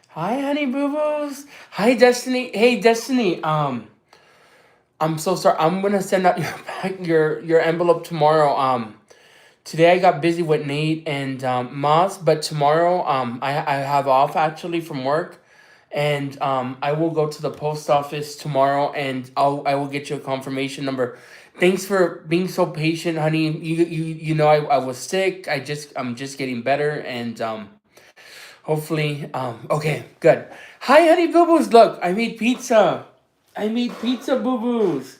Hi, honey boo boos. Hi, Destiny. Hey, Destiny. I'm so sorry. I'm gonna send out your envelope tomorrow. Today I got busy with Nate and Moss, but tomorrow I have off actually from work, and I will go to the post office tomorrow, and I will get you a confirmation number. Thanks for being so patient, honey. You know I was sick. I'm just getting better, and hopefully okay, good. Hi, honey boo boos. Look, I made pizza. I made pizza, boo boos.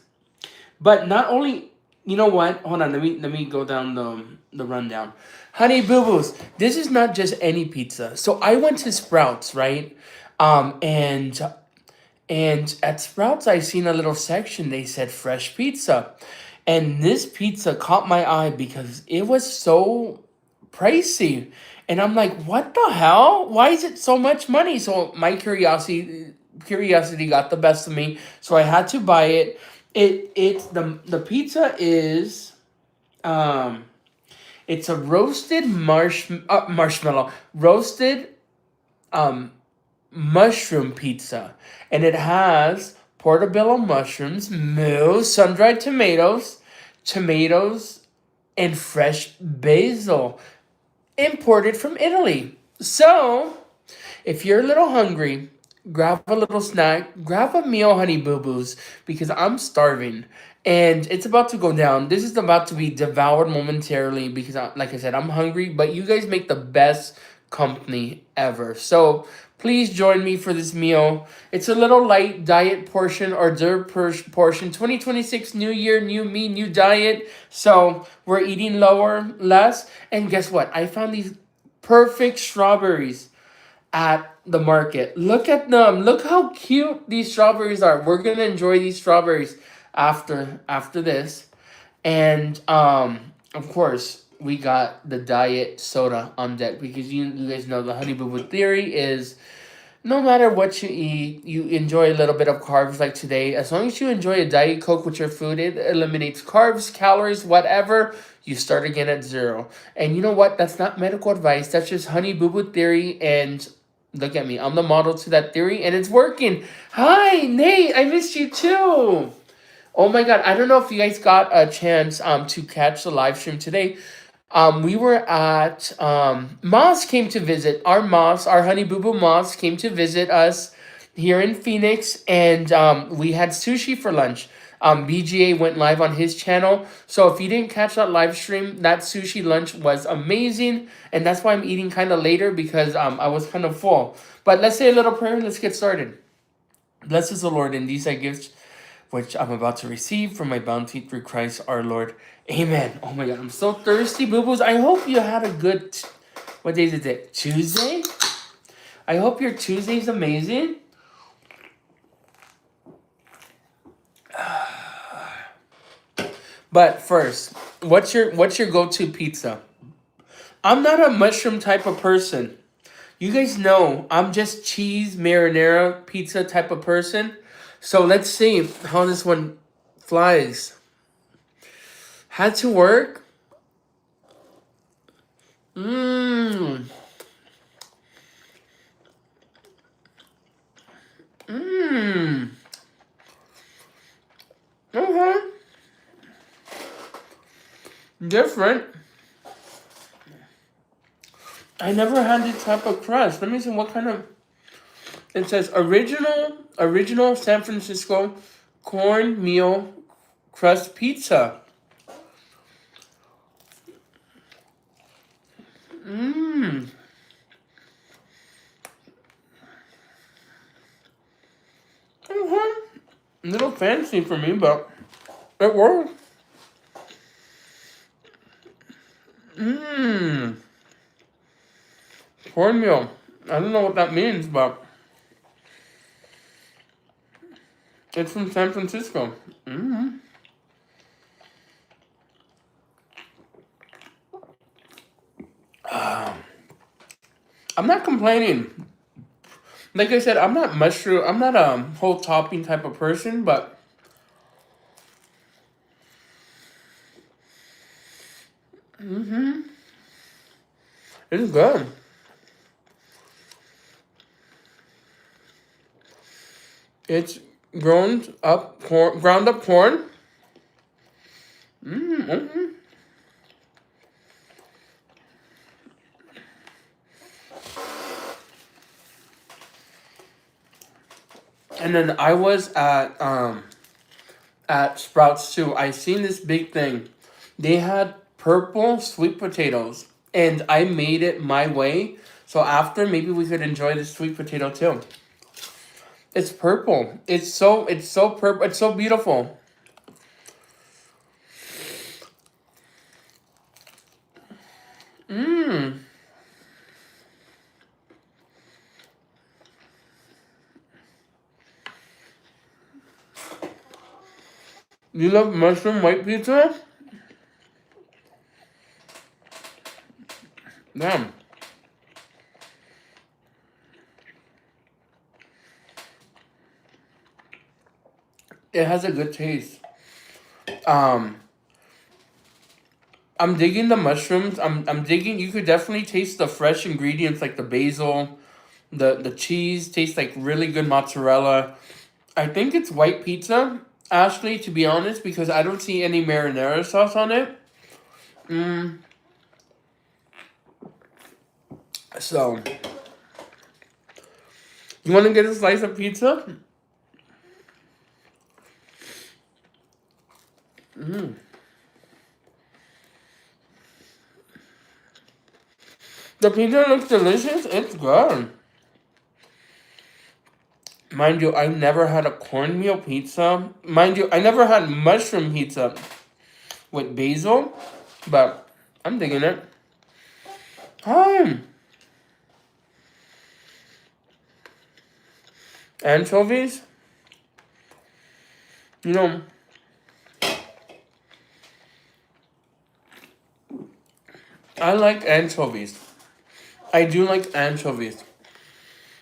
But not only, you know what? Hold on, let me go down the rundown. Honey Boo Boos, this is not just any pizza. So I went to Sprouts, right? And at Sprouts I seen a little section. They said fresh pizza, and this pizza caught my eye because it was so pricey. And I'm like, what the hell? Why is it so much money? So my curiosity got the best of me. So I had to buy it. The pizza is um it's a roasted marshmallow roasted um mushroom pizza, and it has portobello mushrooms, mousse, sun-dried tomatoes, and fresh basil, imported from Italy. So, if you're a little hungry, grab a little snack, grab a meal, honey boo boos, because I'm starving. And it's about to go down. This is about to be devoured momentarily because, like I said, I'm hungry, but you guys make the best company ever. So please join me for this meal. It's a little light diet portion, hors d'oeuvre portion. 2026, new year, new me, new diet. So we're eating lower, less. And guess what? I found these perfect strawberries at the market. Look at them. Look how cute these strawberries are. We're gonna enjoy these strawberries after this. And of course we got the diet soda on deck because you guys know the honey boo boo theory is no matter what you eat, you enjoy a little bit of carbs like today. As long as you enjoy a Diet Coke with your food, it eliminates carbs, calories, whatever. You start again at zero. And you know what? That's not medical advice. That's just honey boo boo theory. And look at me. I'm the model to that theory, and it's working. Hi, Nate. I missed you too. Oh my God. I don't know if you guys got a chance to catch the live stream today. We were at Moss came to visit. Our honey boo boo Moss came to visit us here in Phoenix, and we had sushi for lunch. BGA went live on his channel, so if you didn't catch that live stream, that sushi lunch was amazing, and that's why I'm eating kind of later because I was kind of full. But let's say a little prayer. Let's get started. Bless us, the Lord, and these I gifts which I'm about to receive from my bounty through Christ our Lord. Amen. Oh my God, I'm so thirsty, boo boos. I hope you had a good. What day is it? Tuesday? I hope your Tuesday's amazing. But first, what's your go-to pizza? I'm not a mushroom type of person. You guys know I'm just cheese marinara pizza type of person. So let's see how this one flies. Had to work. Mmm. Mmm. Okay. Different. I never had this type of crust. Let me see what kind of. It says original San Francisco cornmeal crust pizza. Mmm. Okay. A little fancy for me, but it works. Mmm. Cornmeal. I don't know what that means, but it's from San Francisco. Mmm. I'm not complaining. Like I said, I'm not mushroom. I'm not a whole topping type of person, but it's good. It's ground up corn. Mm-hmm. And then I was at Sprouts too. I seen this big thing. They had purple sweet potatoes, and I made it my way. So after, maybe we could enjoy the sweet potato too. It's purple. It's so purple. It's so beautiful. Mmm. You love mushroom white pizza? Damn. It has a good taste. Um, I'm digging the mushrooms. I'm digging. You could definitely taste the fresh ingredients like the basil, the cheese tastes like really good mozzarella. I think it's white pizza, Ashley, to be honest, because I don't see any marinara sauce on it. Mm, so, you want to get a slice of pizza? Mm. The pizza looks delicious. It's good. Mind you, I never had a cornmeal pizza. Mind you, I never had mushroom pizza with basil, but I'm digging it. Anchovies? You know, I like anchovies. I do like anchovies.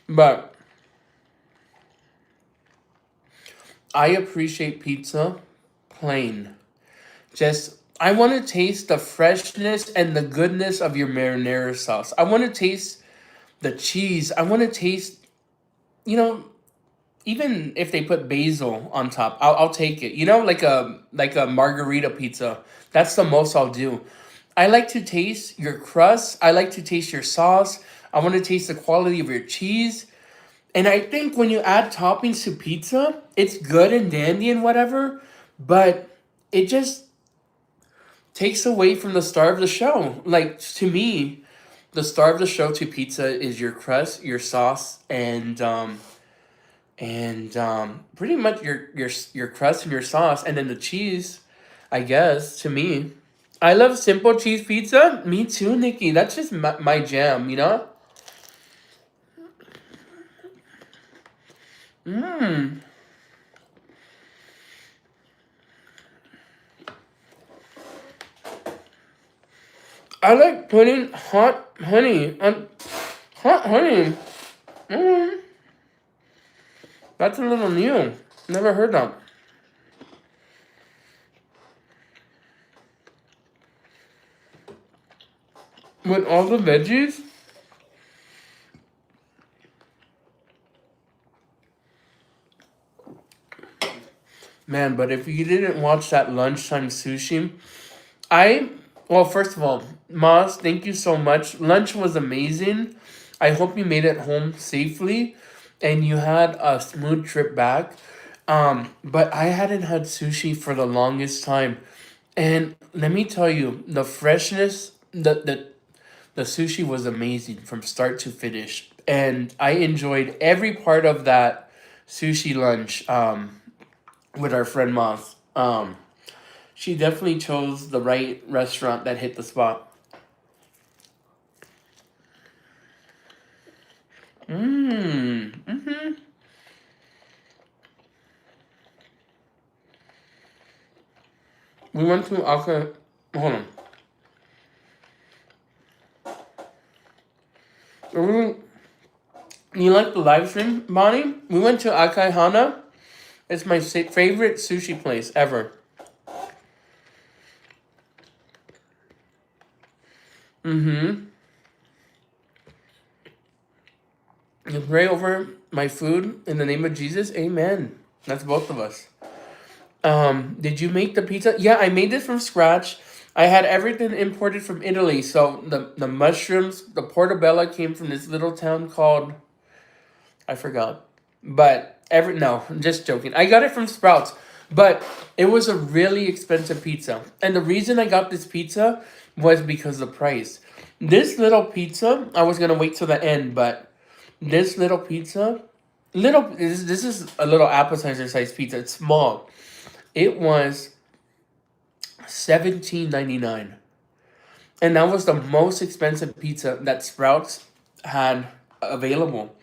But I appreciate pizza plain. Just, I want to taste the freshness and the goodness of your marinara sauce. I want to taste the cheese. I want to taste, you know, even if they put basil on top, I'll take it. You know, like a margarita pizza. That's the most I'll do. I like to taste your crust. I like to taste your sauce. I want to taste the quality of your cheese. And I think when you add toppings to pizza, it's good and dandy and whatever, but it just takes away from the star of the show. Like to me, the star of the show to pizza is your crust, your sauce, and pretty much your crust and your sauce, and then the cheese. I guess to me, I love simple cheese pizza. Me too, Nikki. That's just my jam. You know. Mmm. I like putting hot honey on hot honey. Mm, that's a little new. Never heard that. With all the veggies? Man, but if you didn't watch that lunchtime sushi, I, well, first of all, Moss, thank you so much. Lunch was amazing. I hope you made it home safely and you had a smooth trip back. But I hadn't had sushi for the longest time. And let me tell you, the freshness, the sushi was amazing from start to finish. And I enjoyed every part of that sushi lunch with our friend Moss. She definitely chose the right restaurant that hit the spot. Mm-hmm. We went to Aka. Hold on. We, You like the live stream, Bonnie? We went to Akaihana. It's my favorite sushi place ever. Mm-hmm. You pray over my food in the name of Jesus. Amen. That's both of us. Did you make the pizza? Yeah, I made it from scratch. I had everything imported from Italy. So the mushrooms, the portobello came from this little town called, I forgot. But no, I'm just joking. I got it from Sprouts, but it was a really expensive pizza. And the reason I got this pizza was because of the price. This little pizza, I was gonna wait till the end, but this little pizza, this is a little appetizer size pizza. It's small. It was $17.99, and that was the most expensive pizza that Sprouts had available.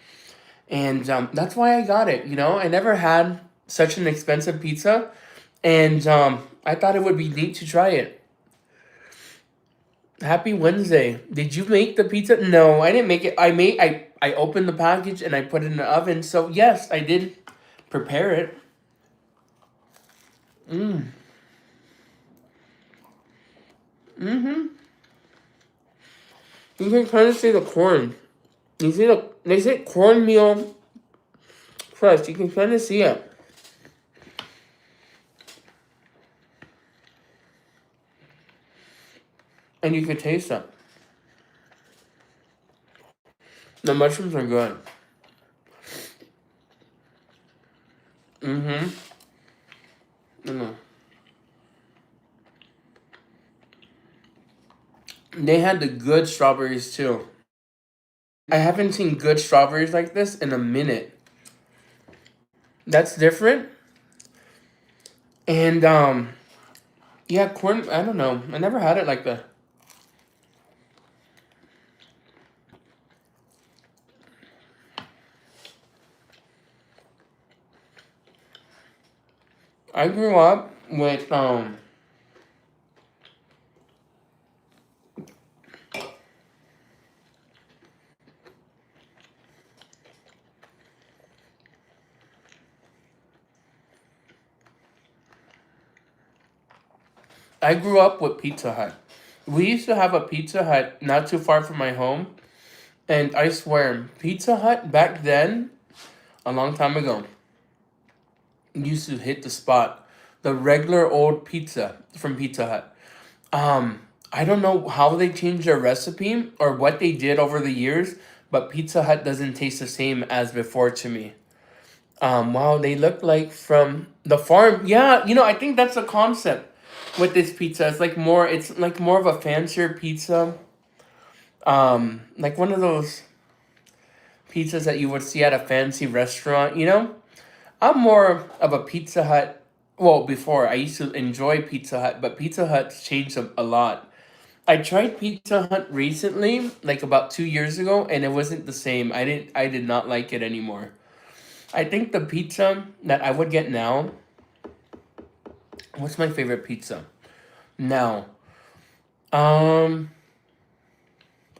And that's why I got it. You know, I never had such an expensive pizza, and I thought it would be neat to try it. Happy Wednesday. Did you make the pizza? No, I didn't make it. I opened the package and I put it in the oven. So yes, I did prepare it. Mm. Mm-hmm. You can kind of see the corn. You see they say cornmeal crust. You can kind of see it. And you can taste it. The mushrooms are good. Mm-hmm. Mm. They had the good strawberries too. I haven't seen good strawberries like this in a minute. That's different. And yeah, corn. I don't know. I never had it like that. I grew up with I grew up with Pizza Hut. We used to have a Pizza Hut not too far from my home, and I swear, Pizza Hut back then, a long time ago, used to hit the spot. The regular old pizza from Pizza Hut. I don't know how they changed their recipe or what they did over the years, but Pizza Hut doesn't taste the same as before to me. Wow, they look like from the farm. Yeah, you know, I think that's the concept with this pizza. It's like more of a fancier pizza. Like one of those pizzas that you would see at a fancy restaurant, you know? I'm more of a Pizza Hut. Well, before I used to enjoy Pizza Hut, but Pizza Hut's changed a lot. I tried Pizza Hut recently, like about 2 years ago, and it wasn't the same. I did not like it anymore. I think the pizza that I would get now, what's my favorite pizza? Now, um,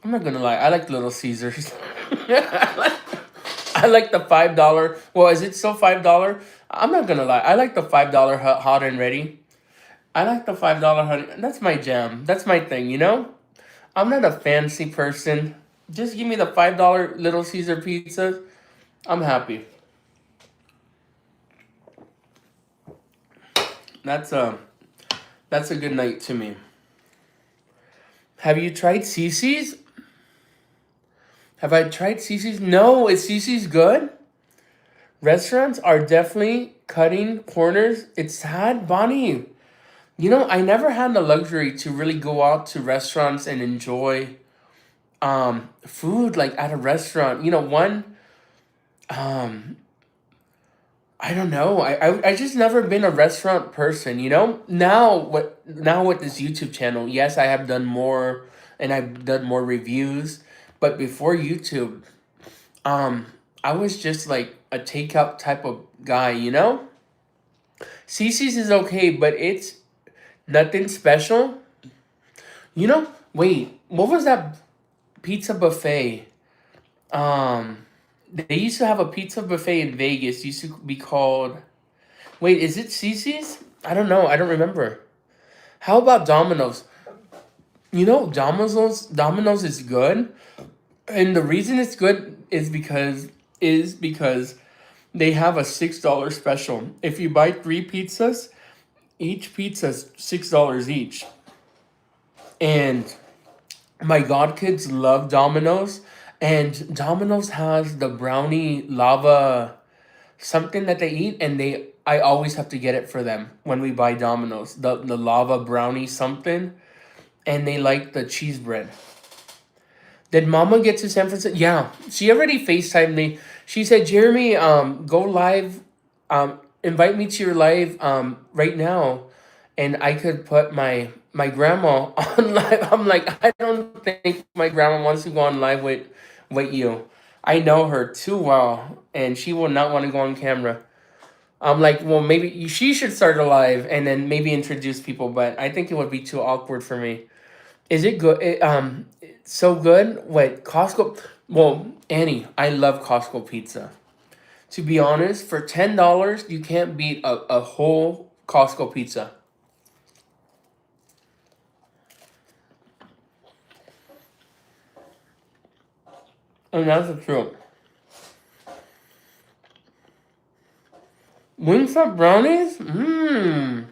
I'm not gonna lie, I like Little Caesars. I like the $5. Well, is it still $5? I'm not gonna lie, I like the $5 hot and ready. I like the $5 honey. That's my jam. That's my thing, you know? I'm not a fancy person. Just give me the $5 Little Caesar pizza. I'm happy. That's a that's a good night to me. Have you tried Cece's? Have I tried Cece's? No, is Cece's good? Restaurants are definitely cutting corners. It's sad, Bonnie. You know, I never had the luxury to really go out to restaurants and enjoy food like at a restaurant. You know, um I don't know. I just never been a restaurant person, you know? Now with this YouTube channel, yes, I have done more and I've done more reviews, but before YouTube, um I was just like a takeout type of guy, you know? Cece's is okay, but it's nothing special. You know? Wait, what was that pizza buffet? Um They used to have a pizza buffet in Vegas. Used to be called. Wait, is it Cece's? I don't know. I don't remember. How about Domino's? You know, Domino's is good, and the reason it's good is because they have a $6 special. If you buy three pizzas, each pizza's $6 each. And my godkids love Domino's, and Domino's has the brownie lava something that they eat, and I always have to get it for them when we buy Domino's. The lava brownie something, and they like the cheese bread. Did Mama get to San Francisco? Yeah, she already FaceTimed me. She said, "Jeremy, go live, invite me to your live right now, and I could put my grandma on live." I'm like, I don't think my grandma wants to go on live with you. I know her too well, and she will not want to go on camera. I'm like, well, maybe she should start a live and then maybe introduce people, but I think it would be too awkward for me. Is it good? It's so good. Wait, Costco. Well, Annie, I love Costco pizza. To be honest, for $10, you can't beat a whole Costco pizza. And that's the truth. Wingstop brownies? Mmm.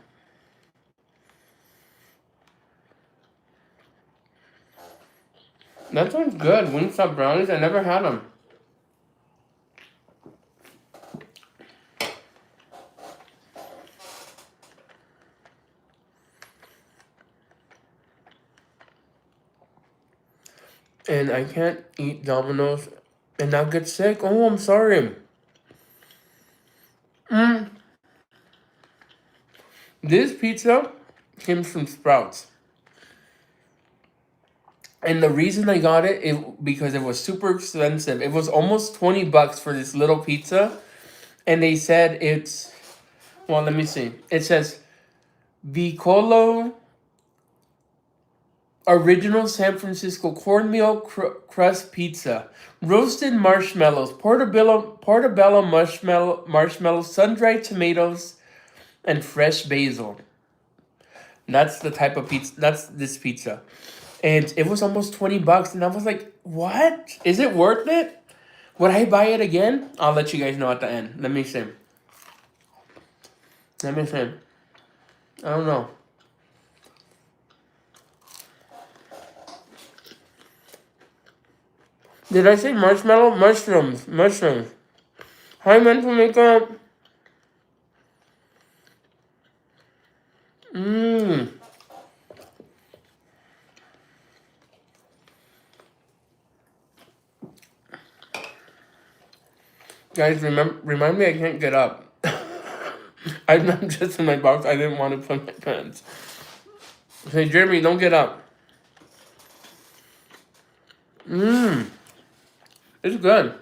That sounds good. Wingstop brownies. I never had them. And I can't eat Domino's and not get sick. Oh, I'm sorry. Mm. This pizza came from Sprouts. And the reason I got it because it was super expensive. It was almost $20 for this little pizza. And they said it's, well, let me see. It says Vicolo Original San Francisco Cornmeal Crust Pizza. Roasted marshmallows, portobello marshmallows, sun-dried tomatoes, and fresh basil. That's the type of pizza. That's this pizza. And it was almost $20. And I was like, what? Is it worth it? Would I buy it again? I'll let you guys know at the end. Let me see. Let me see. I don't know. Did I say marshmallow? Mushrooms. Mushrooms. Hi, mental makeup. Mmm. Guys, remind me I can't get up. I'm not just in my box. I didn't want to put my pants. Say, Jeremy, don't get up. Mmm. It's good.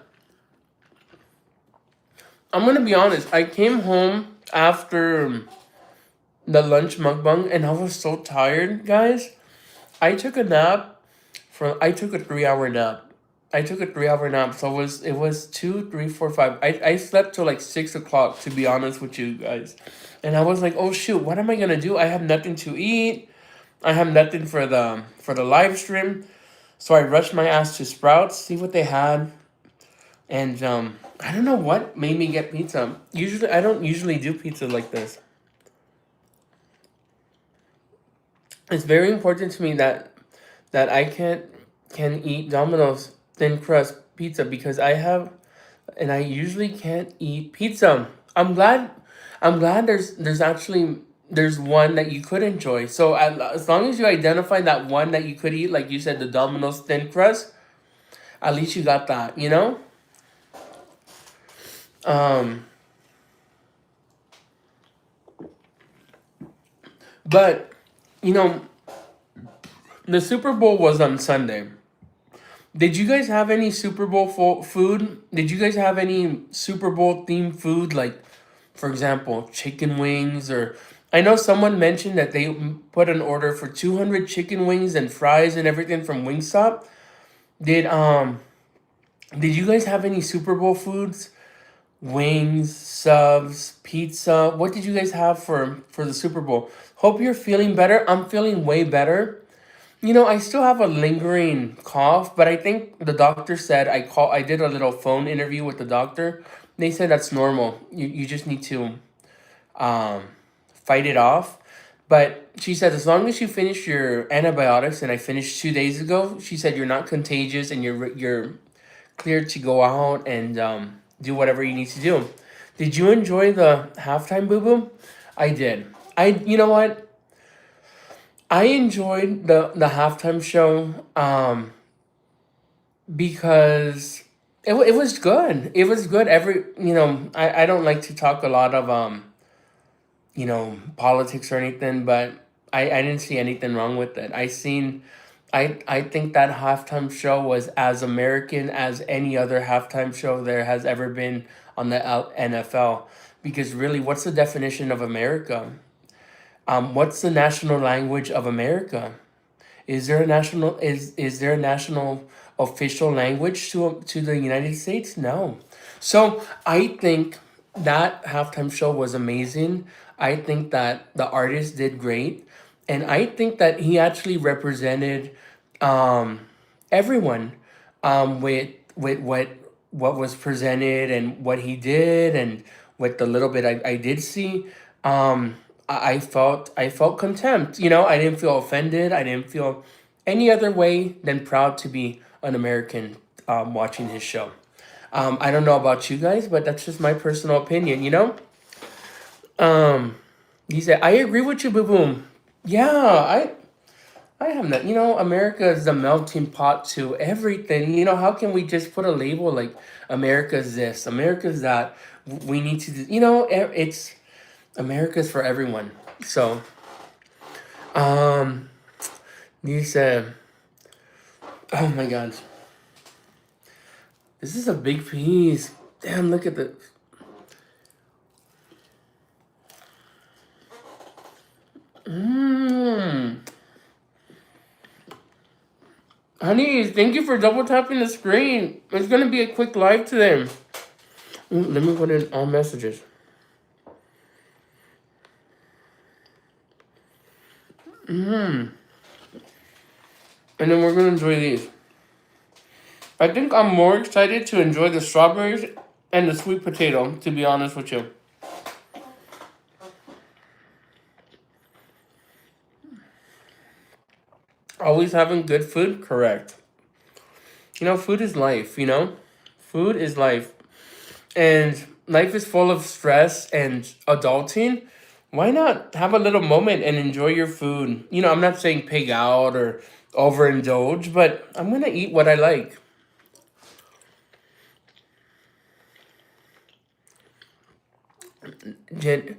I'm gonna be honest. I came home after the lunch mukbang and I was so tired, guys. I took a nap. I took a 3 hour nap. I took a 3 hour nap, so it was 2, 3, 4, 5. I slept till like 6 o'clock, to be honest with you guys, and I was like, oh shoot, what am I gonna do? I have nothing to eat. I have nothing for the live stream, so I rushed my ass to Sprouts, see what they had, and I don't know what made me get pizza. Usually, I don't usually do pizza like this. It's very important to me that I can eat Domino's thin crust pizza because I usually can't eat pizza. I'm glad there's one that you could enjoy. So as long as you identify that one that you could eat, like you said, the Domino's thin crust, at least you got that, you know? Um, but you know, the Super Bowl was on Sunday. Did you guys have any Super Bowl food? Did you guys have any Super Bowl themed food, like, for example, chicken wings? Or I know someone mentioned that they put an order for 200 chicken wings and fries and everything from Wingstop. Did Did you guys have any Super Bowl foods? Wings, subs, pizza. What did you guys have for the Super Bowl? Hope you're feeling better. I'm feeling way better. I still have a lingering cough, but I think the doctor said I did a little phone interview with the doctor. They said that's normal. You just need to um fight it off. But she said as long as you finish your antibiotics, and I finished 2 days ago, she said you're not contagious and you're cleared to go out and do whatever you need to do. Did you enjoy the halftime, Boo Boo? I did. You know what? I enjoyed the halftime show because it was good. It was good. I don't like to talk a lot of politics or anything, but I didn't see anything wrong with it. I think that halftime show was as American as any other halftime show there has ever been on the NFL. Because really, what's the definition of America? What's the national language of America? Is there a national official language to the United States? No. So I think that halftime show was amazing. I think that the artist did great, and I think that he actually represented um, everyone with what was presented and what he did and with the little bit I did see. I felt contempt. I didn't feel offended. I didn't feel any other way than proud to be an American watching his show. I don't know about you guys, but that's just my personal opinion. Um, he said, "I agree with you, Boo Boom." Yeah, I have that. America is the melting pot to everything. How can we just put a label like America's this, America's that? We need to, it's America's for everyone. So, um, you said, oh my God, this is a big piece. Damn, look at the. Mmm. Honey, thank you for double tapping the screen. It's gonna be a quick live today. Let me put in all messages. Mmm. And then we're gonna enjoy these. I think I'm more excited to enjoy the strawberries and the sweet potato, to be honest with you. Always having good food? Correct. Food is life. Food is life. And life is full of stress and adulting. Why not have a little moment and enjoy your food? I'm not saying pig out or overindulge, but I'm gonna eat what I like. Jen,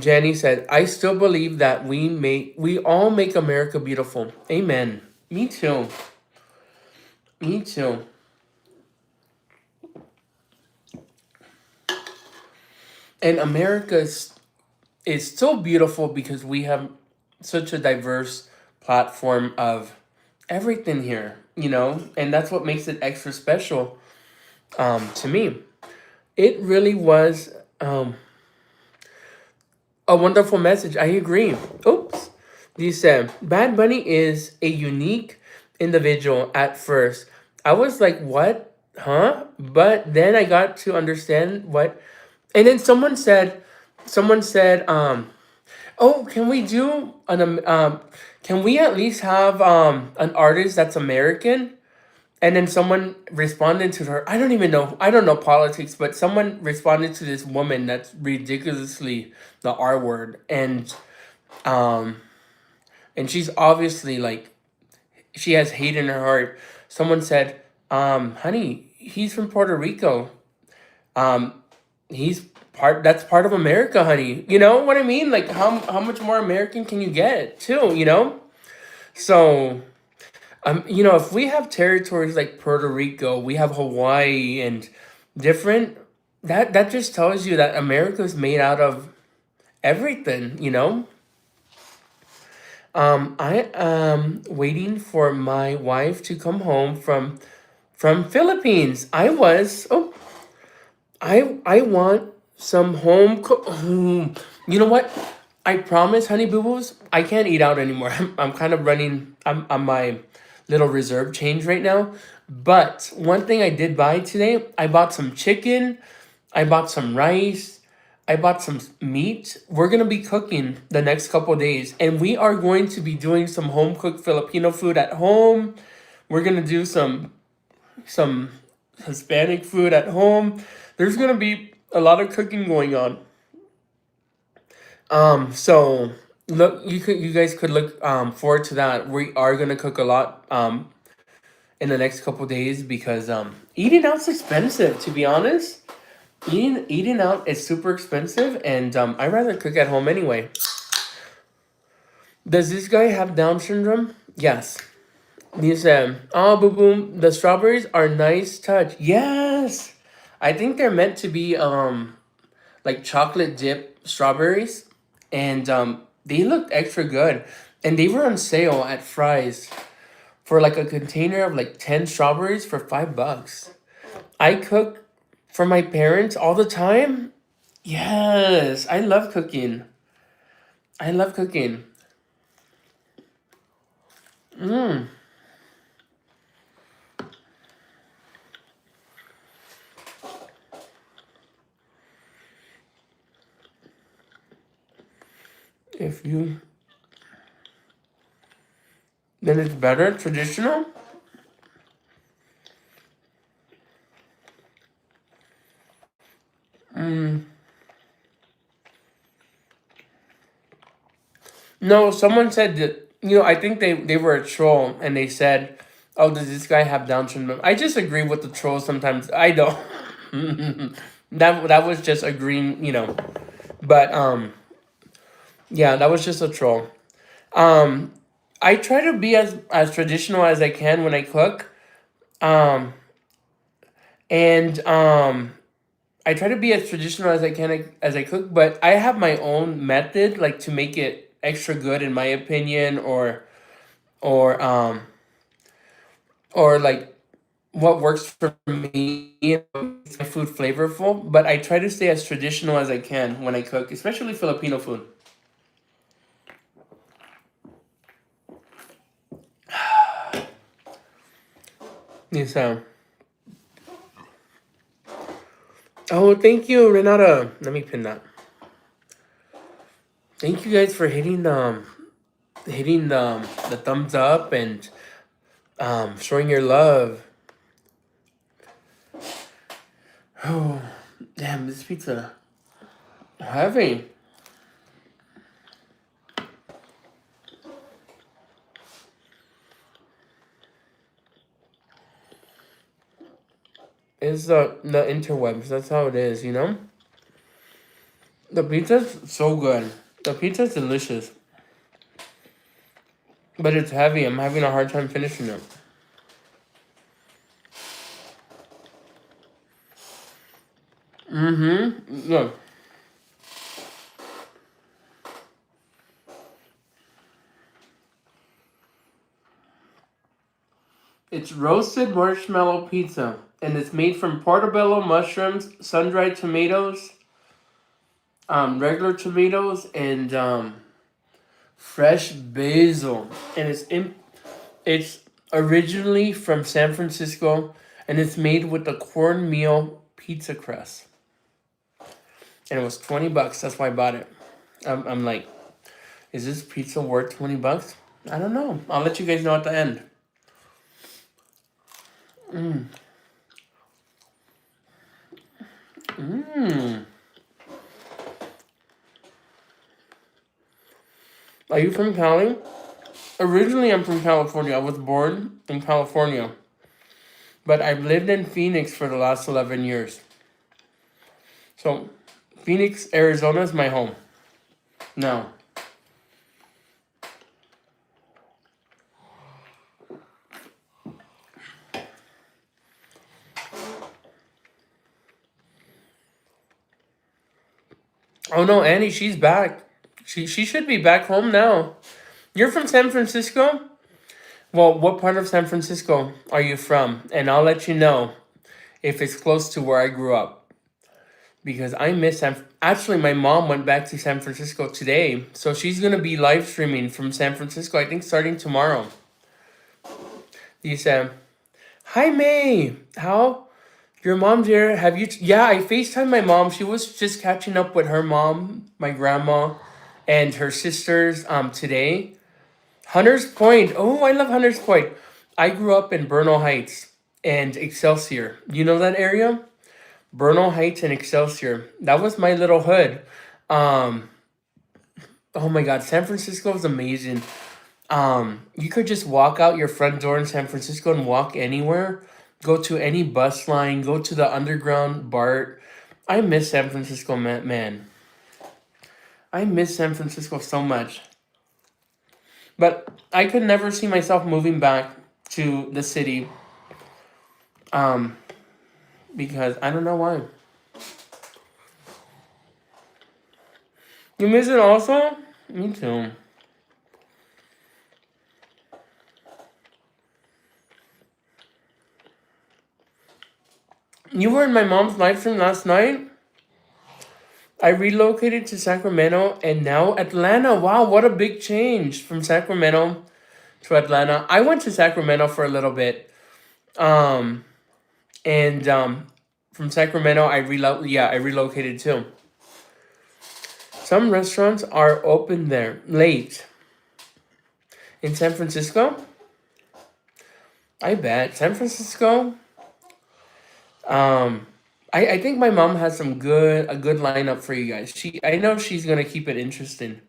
Jenny said, "I still believe that we all make America beautiful." Amen. Me too. Me too. And America is so beautiful because we have such a diverse platform of everything here. And that's what makes it extra special to me. It really was a wonderful message. I agree. Oops. You said Bad Bunny is a unique individual at first. I was like, what? Huh? But then I got to understand what. And then someone said, oh, can we at least have an artist that's American? And then someone responded to her. I don't even know. I don't know politics, but someone responded to this woman that's ridiculously the R word, um, and she's obviously like she has hate in her heart. Someone said, "Honey, he's from Puerto Rico. Um, he's That's part of America, honey. You know what I mean? Like how much more American can you get, too? So." If we have territories like Puerto Rico, we have Hawaii and different, that just tells you that America is made out of everything. I am waiting for my wife to come home from from Philippines. I want some home cook. You know what? I promise, honey boo boos, I can't eat out anymore. I'm kind of running. I'm on my little reserve change right now. But one thing I did buy today, I bought some chicken. I bought some rice. I bought some meat. We're gonna be cooking the next couple days, and we are going to be doing some home cooked Filipino food at home. We're gonna do some Hispanic food at home. There's gonna be a lot of cooking going on. So look, you guys could look forward to that. We are gonna cook a lot in the next couple days because eating out's expensive. To be honest, eating out is super expensive, and I rather cook at home anyway. Does this guy have Down syndrome? Yes. He said, "Oh, boo boom, the strawberries are nice touch." Yes, I think they're meant to be like chocolate dip strawberries, and they looked extra good, and they were on sale at Fry's for like a container of like 10 strawberries for $5. I cook for my parents all the time. Yes, I love cooking. I love cooking. Mm. If you then it's better traditional. Mm. No, someone said that, I think they were a troll and they said, "Oh, does this guy have Down syndrome?" I just agree with the trolls sometimes. I don't. That was just agreeing, But yeah, that was just a troll. Um, I try to be as traditional as I can when I cook. Um, and I try to be as traditional as I can as I cook, but I have my own method, like to make it extra good, in my opinion, or or like what works for me, makes my food flavorful. But I try to stay as traditional as I can when I cook, especially Filipino food. Yes, oh, thank you, Renata. Let me pin that. Thank you guys for hitting the thumbs up and showing your love. Oh, damn, this pizza heavy. It's the interwebs. That's how it is. The pizza's so good. The pizza's delicious, but it's heavy. I'm having a hard time finishing it. Mm-hmm. Yeah. It's roasted marshmallow pizza, and it's made from portobello mushrooms, sun-dried tomatoes, regular tomatoes, and fresh basil. And it's originally from San Francisco, and it's made with the cornmeal pizza crust. And it was $20. That's why I bought it. I'm like, is this pizza worth $20? I don't know. I'll let you guys know at the end. Mm. Mm. Are you from Cali? Originally, I'm from California. I was born in California, but I've lived in Phoenix for the last 11 years. So, Phoenix, Arizona is my home now. Oh no, Annie, she's back. She should be back home now. You're from San Francisco? Well, what part of San Francisco are you from? And I'll let you know if it's close to where I grew up. Because I miss Actually, my mom went back to San Francisco today, so she's gonna be live streaming from San Francisco. I think starting tomorrow. You said, "Hi May, how your mom's here? Have you?" Yeah, I Facetime my mom. She was just catching up with her mom, my grandma, and her sisters today. Hunters Point. Oh, I love Hunters Point. I grew up in Bernal Heights and Excelsior. You know that area? Bernal Heights and Excelsior. That was my little hood. Um, oh my God, San Francisco is amazing. You could just walk out your front door in San Francisco and walk anywhere. Go to any bus line. Go to the underground BART. I miss San Francisco, man. I miss San Francisco so much. But I could never see myself moving back to the city. Um, because I don't know why. You miss it also? Me too. You were in my mom's live stream last night. I relocated to Sacramento and now Atlanta. Wow, what a big change from Sacramento to Atlanta. I went to Sacramento for a little bit. Um, and from Sacramento I relocated too. Some restaurants are open there late. In San Francisco? I bet. San Francisco? Um, I think my mom has a good lineup for you guys. I know she's gonna keep it interesting.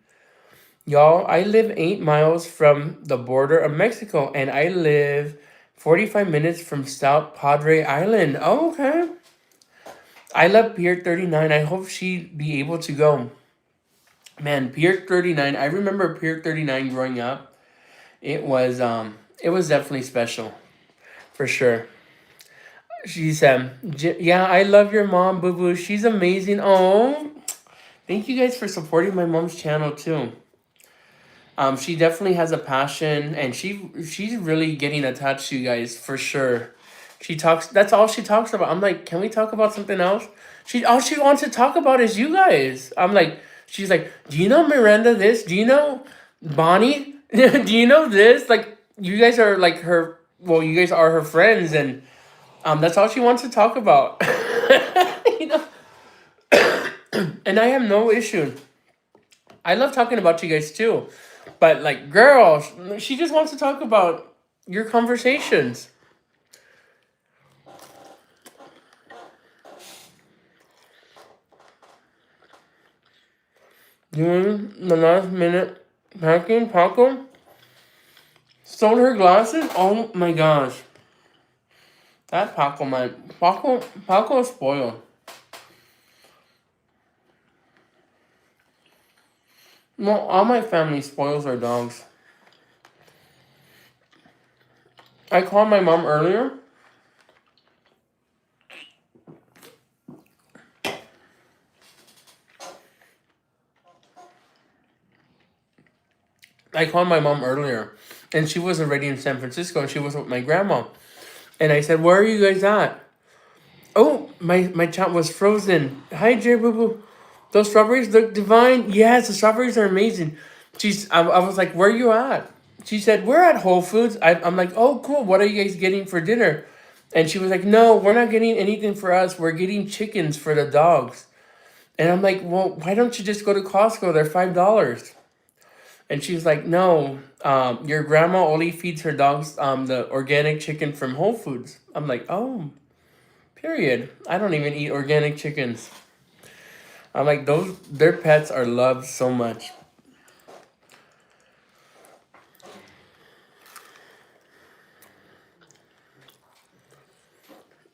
Y'all, I live 8 miles from the border of Mexico and I live 45 minutes from South Padre Island. Oh, okay. I love Pier 39. I hope she'd be able to go. Man, Pier 39. I remember Pier 39 growing up. It was definitely special for sure. She said, "Yeah, I love your mom, Boo Boo. She's amazing." Oh, thank you guys for supporting my mom's channel too. She definitely has a passion, and she's really getting attached to you guys for sure. She talks. That's all she talks about. I'm like, can we talk about something else? She all she wants to talk about is you guys. I'm like, she's like, do you know Miranda this? Do you know Bonnie? Do you know this? Like, you guys are like her. Well, you guys are her friends, and that's all she wants to talk about. You know, and I have no issue. I love talking about you guys too. But like, girl, she just wants to talk about your conversations. Doing the last minute packing, Paco stole her glasses. Oh my gosh, that Paco man, Paco is spoiled. Well, all my family spoils their dogs. I called my mom earlier. I called my mom earlier, and she was already in San Francisco, and she was with my grandma. And I said, "Where are you guys at?" Oh, my chat was frozen. Hi, Jerry Boo Boo. Those strawberries look divine. Yes, the strawberries are amazing. I was like, where are you at? She said, we're at Whole Foods. I'm like, oh, cool. What are you guys getting for dinner? And she was like, no, we're not getting anything for us. We're getting chickens for the dogs. And I'm like, well, why don't you just go to Costco? They're $5. And she was like, no, your grandma only feeds her dogs the organic chicken from Whole Foods. I'm like, oh, period. I don't even eat organic chickens. I'm like, their pets are loved so much.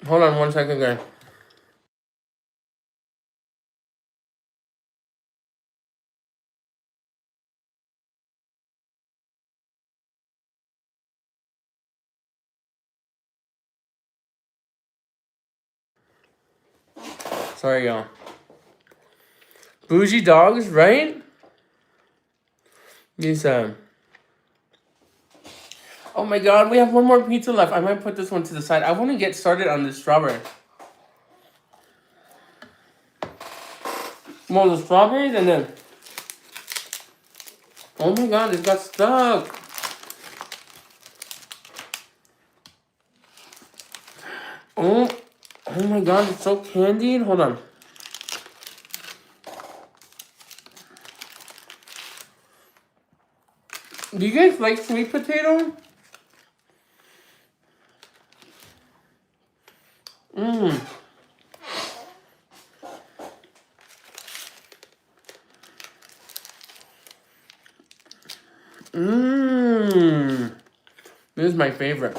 Hold on 1 second, guys. Sorry, y'all. Bougie dogs, right? These Oh my god, we have one more pizza left. I might put this one to the side. I want to get started on this strawberry. Well, the strawberries and then... Oh my god, it got stuck. Oh, oh my god, it's so candied. Hold on. Do you guys like sweet potato? Mmm. Mmm. This is my favorite.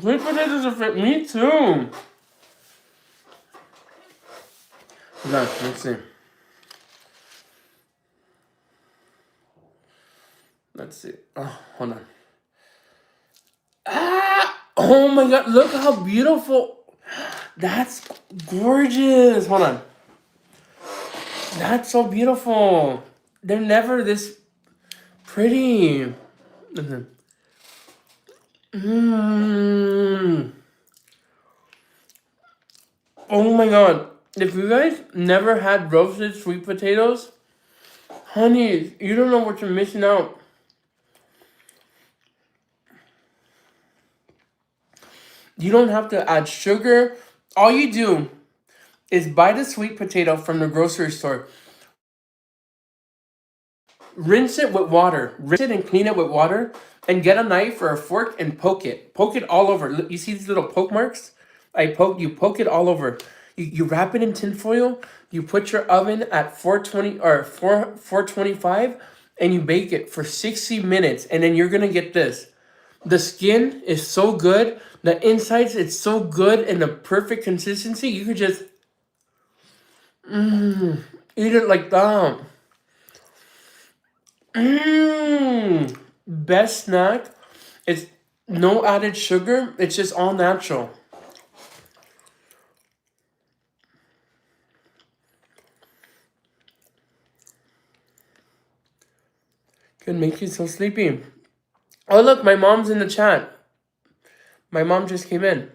Sweet potatoes are fit. Me too. Look, let's see. Let's see. Oh, hold on. Ah! Oh my god, look how beautiful. That's gorgeous. Hold on. That's so beautiful. They're never this pretty. Listen. Mmm. Oh my god. If you guys never had roasted sweet potatoes, honey, you don't know what you're missing out. You don't have to add sugar. All you do is buy the sweet potato from the grocery store. Rinse it with water. Rinse it and clean it with water. And get a knife or a fork and poke it. Poke it all over. Look, you see these little poke marks? You poke it all over. You wrap it in tin foil. You put your oven at 420 or 425 and you bake it for 60 minutes. And then you're going to get this. The skin is so good. The insides, it's so good and the perfect consistency. You could just eat it like that. Best snack. It's no added sugar. It's just all natural. Could make you so sleepy. Oh look, my mom's in the chat. My mom just came in.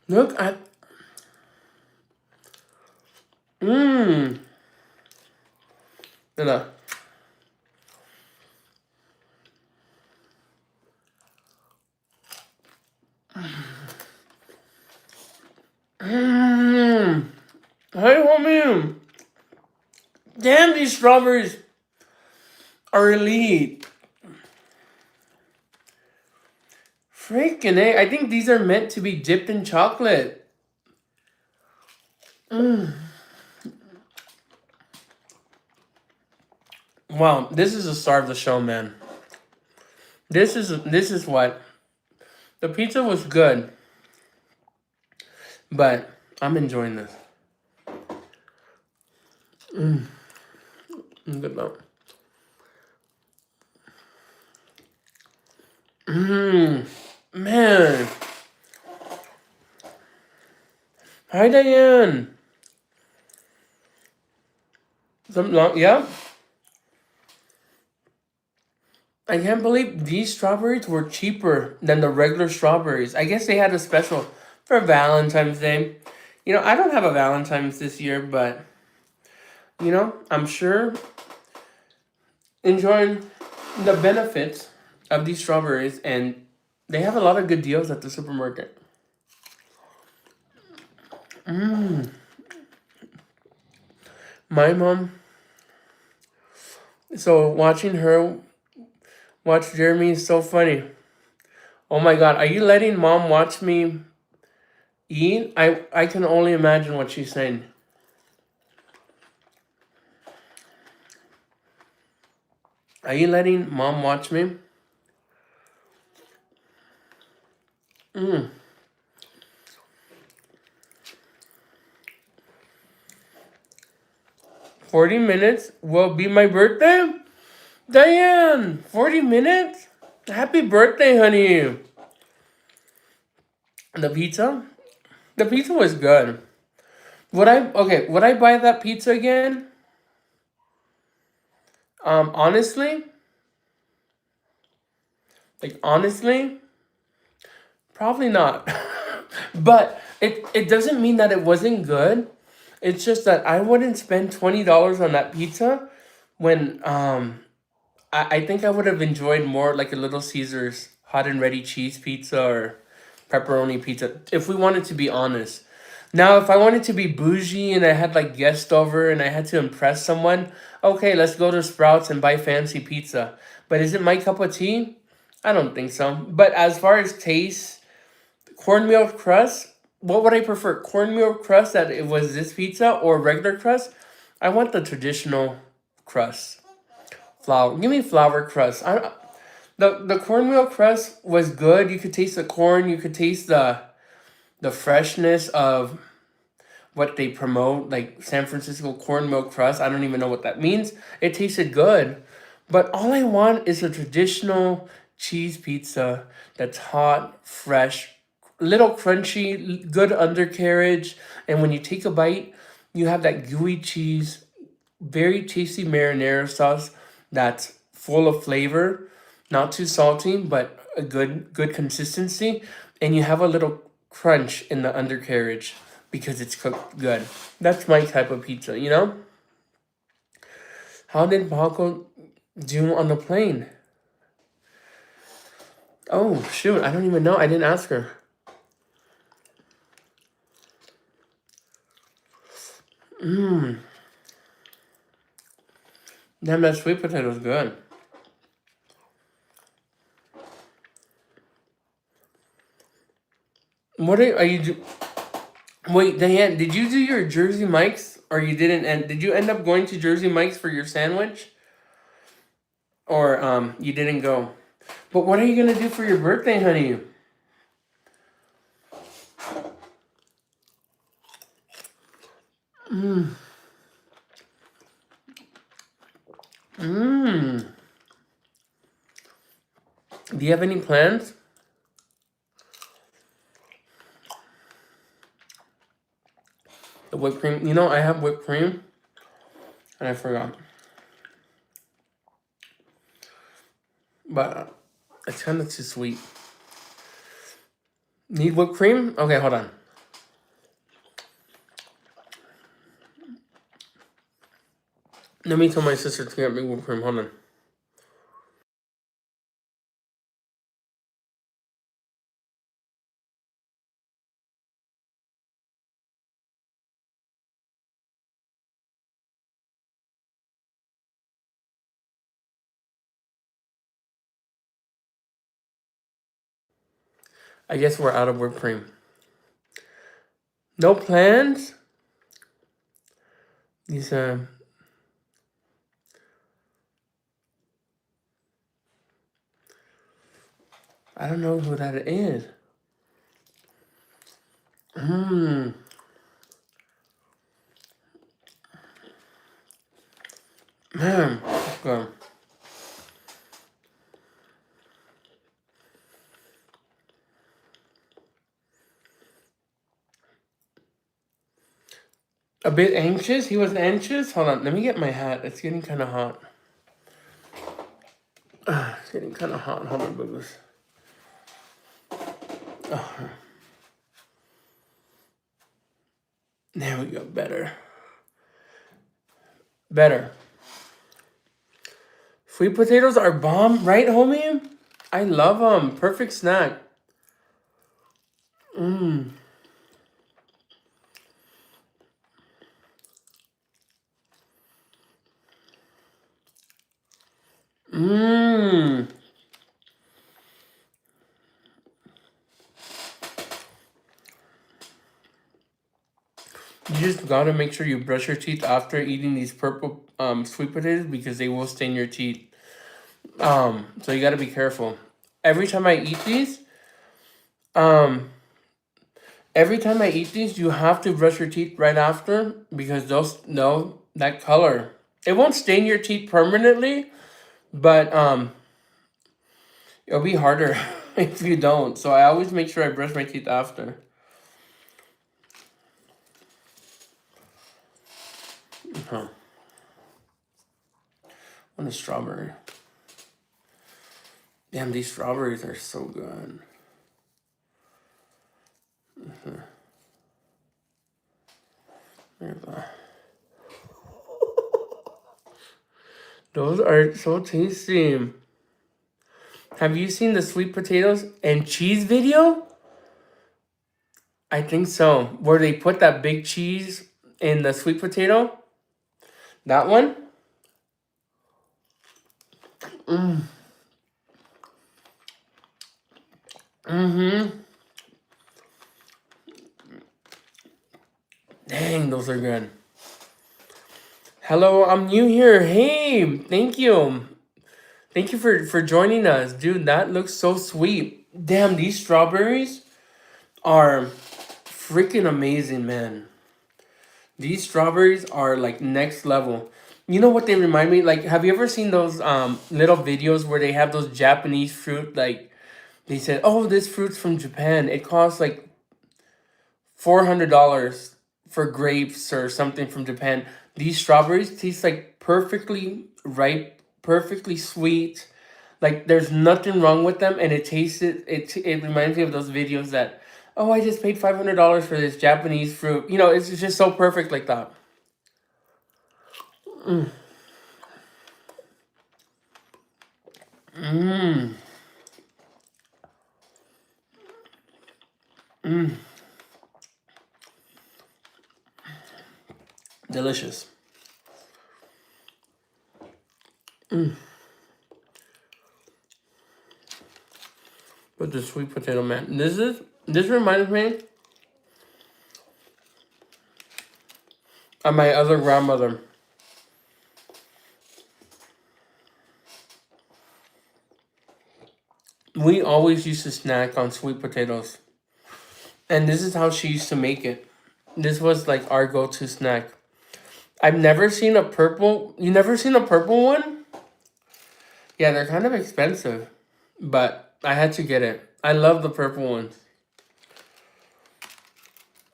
Look at. Look. Hey, homie. Damn, these strawberries are elite. Freaking A. I think these are meant to be dipped in chocolate. Wow, this is the star of the show, man. This is what. The pizza was good. But I'm enjoying this. Good though. Man. Hi, Diane. Yeah. I can't believe these strawberries were cheaper than the regular strawberries. I guess they had a special for Valentine's Day. You know, I don't have a Valentine's this year, but, you know, I'm sure enjoying the benefits of these strawberries, and they have a lot of good deals at the supermarket. My mom, so watching her watch Jeremy is so funny. Oh my god, are you letting mom watch me eat? I can only imagine what she's saying. Are you letting mom watch me? 40 minutes will be my birthday? Diane, 40 minutes? Happy birthday, honey. The pizza? The pizza was good. Would I buy that pizza again? Honestly, honestly, probably not. But it doesn't mean that it wasn't good. It's just that I wouldn't spend $20 on that pizza when I think I would have enjoyed more like a Little Caesars hot and ready cheese pizza or pepperoni pizza, if we wanted to be honest. Now, if I wanted to be bougie and I had like guests over and I had to impress someone, okay, let's go to Sprouts and buy fancy pizza. But is it my cup of tea? I don't think so. But as far as taste, cornmeal crust, what would I prefer? Cornmeal crust that it was this pizza or regular crust? I want the traditional crust. Flour. Give me flour crust. The cornmeal crust was good. You could taste the corn. You could taste the freshness of what they promote, like San Francisco cornmeal crust. I don't even know what that means. It tasted good, but all I want is a traditional cheese pizza that's hot, fresh, little crunchy, good undercarriage, and when you take a bite, you have that gooey cheese, very tasty marinara sauce that's full of flavor, not too salty, but a good consistency, and you have a little crunch in the undercarriage because it's cooked good. That's my type of pizza, you know? How did Paco do on the plane? Oh, shoot, I don't even know. I didn't ask her. Damn, that sweet potato's good. What are you do? Wait, Diane, did you do your Jersey Mike's or you didn't? And did you end up going to Jersey Mike's for your sandwich, or you didn't go? But what are you gonna do for your birthday, honey? Mmm. Do you have any plans? The whipped cream. You know, I have whipped cream, and I forgot. But it's kind of too sweet. Need whipped cream? Okay, hold on. Let me tell my sister to get me whipped cream. Hold on. I guess we're out of whipped cream. No plans? These I don't know who that is. Mmm. Man. Okay. A bit anxious? He was anxious? Hold on, let me get my hat. It's getting kind of hot. It's getting kind of hot. Hold on, boo-boos. Oh. There we go. Better. Better. Sweet potatoes are bomb, right, homie? I love them. Perfect snack. Mmm. Mmm. You just gotta make sure you brush your teeth after eating these purple sweet potatoes because they will stain your teeth. So you gotta be careful. Every time I eat these, um, every time I eat these, you have to brush your teeth right after because those no that color. It won't stain your teeth permanently, but it'll be harder if you don't. So I always make sure I brush my teeth after. Huh. On a strawberry. Damn, these strawberries are so good. There's that. Those are so tasty. Have you seen the sweet potatoes and cheese video? I think so. Where they put that big cheese in the sweet potato? That one? Mm-hmm. Dang, those are good. Hello, I'm new here. Hey, thank you. Thank you for joining us. Dude, that looks so sweet. Damn, these strawberries are freaking amazing, man. These strawberries are like next level. You know what they remind me? Like, have you ever seen those little videos where they have those Japanese fruit? Like, they said, "Oh, this fruit's from Japan. It costs like $400 for grapes or something from Japan." These strawberries taste like perfectly ripe, perfectly sweet. Like there's nothing wrong with them, and it tasted. It reminds me of those videos that, oh, I just paid $500 for this Japanese fruit. You know, it's just so perfect like that. Mmm. Mmm. Delicious. With the sweet potato, man. This reminds me of my other grandmother. We always used to snack on sweet potatoes. And this is how she used to make it. This was like our go-to snack. I've never seen a purple. You never seen a purple one? Yeah, they're kind of expensive, but I had to get it. I love the purple ones.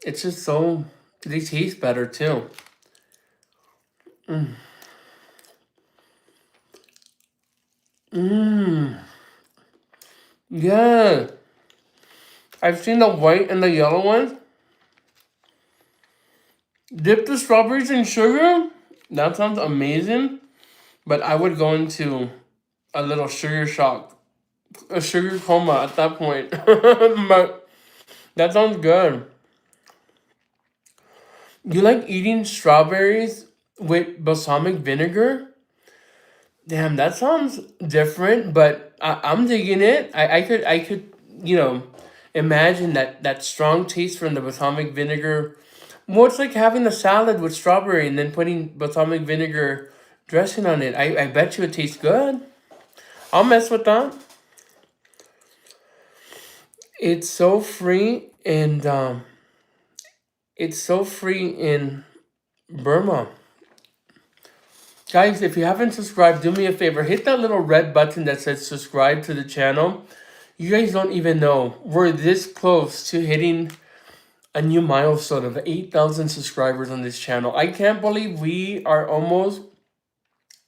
It's just so they taste better too. Mmm. Yeah. I've seen the white and the yellow ones. Dip the strawberries in sugar? That sounds amazing. But I would go into a little sugar shock, a sugar coma at that point. But that sounds good. You like eating strawberries with balsamic vinegar? Damn, that sounds different, but I'm digging it. I could, you know, imagine that strong taste from the balsamic vinegar. Well, it's like having a salad with strawberry and then putting balsamic vinegar dressing on it. I bet you it tastes good. I'll mess with that. It's so free and it's so free in Burma. Guys, if you haven't subscribed, do me a favor. Hit that little red button that says subscribe to the channel. You guys don't even know. We're this close to hitting a new milestone of 8,000 subscribers on this channel. I can't believe we are almost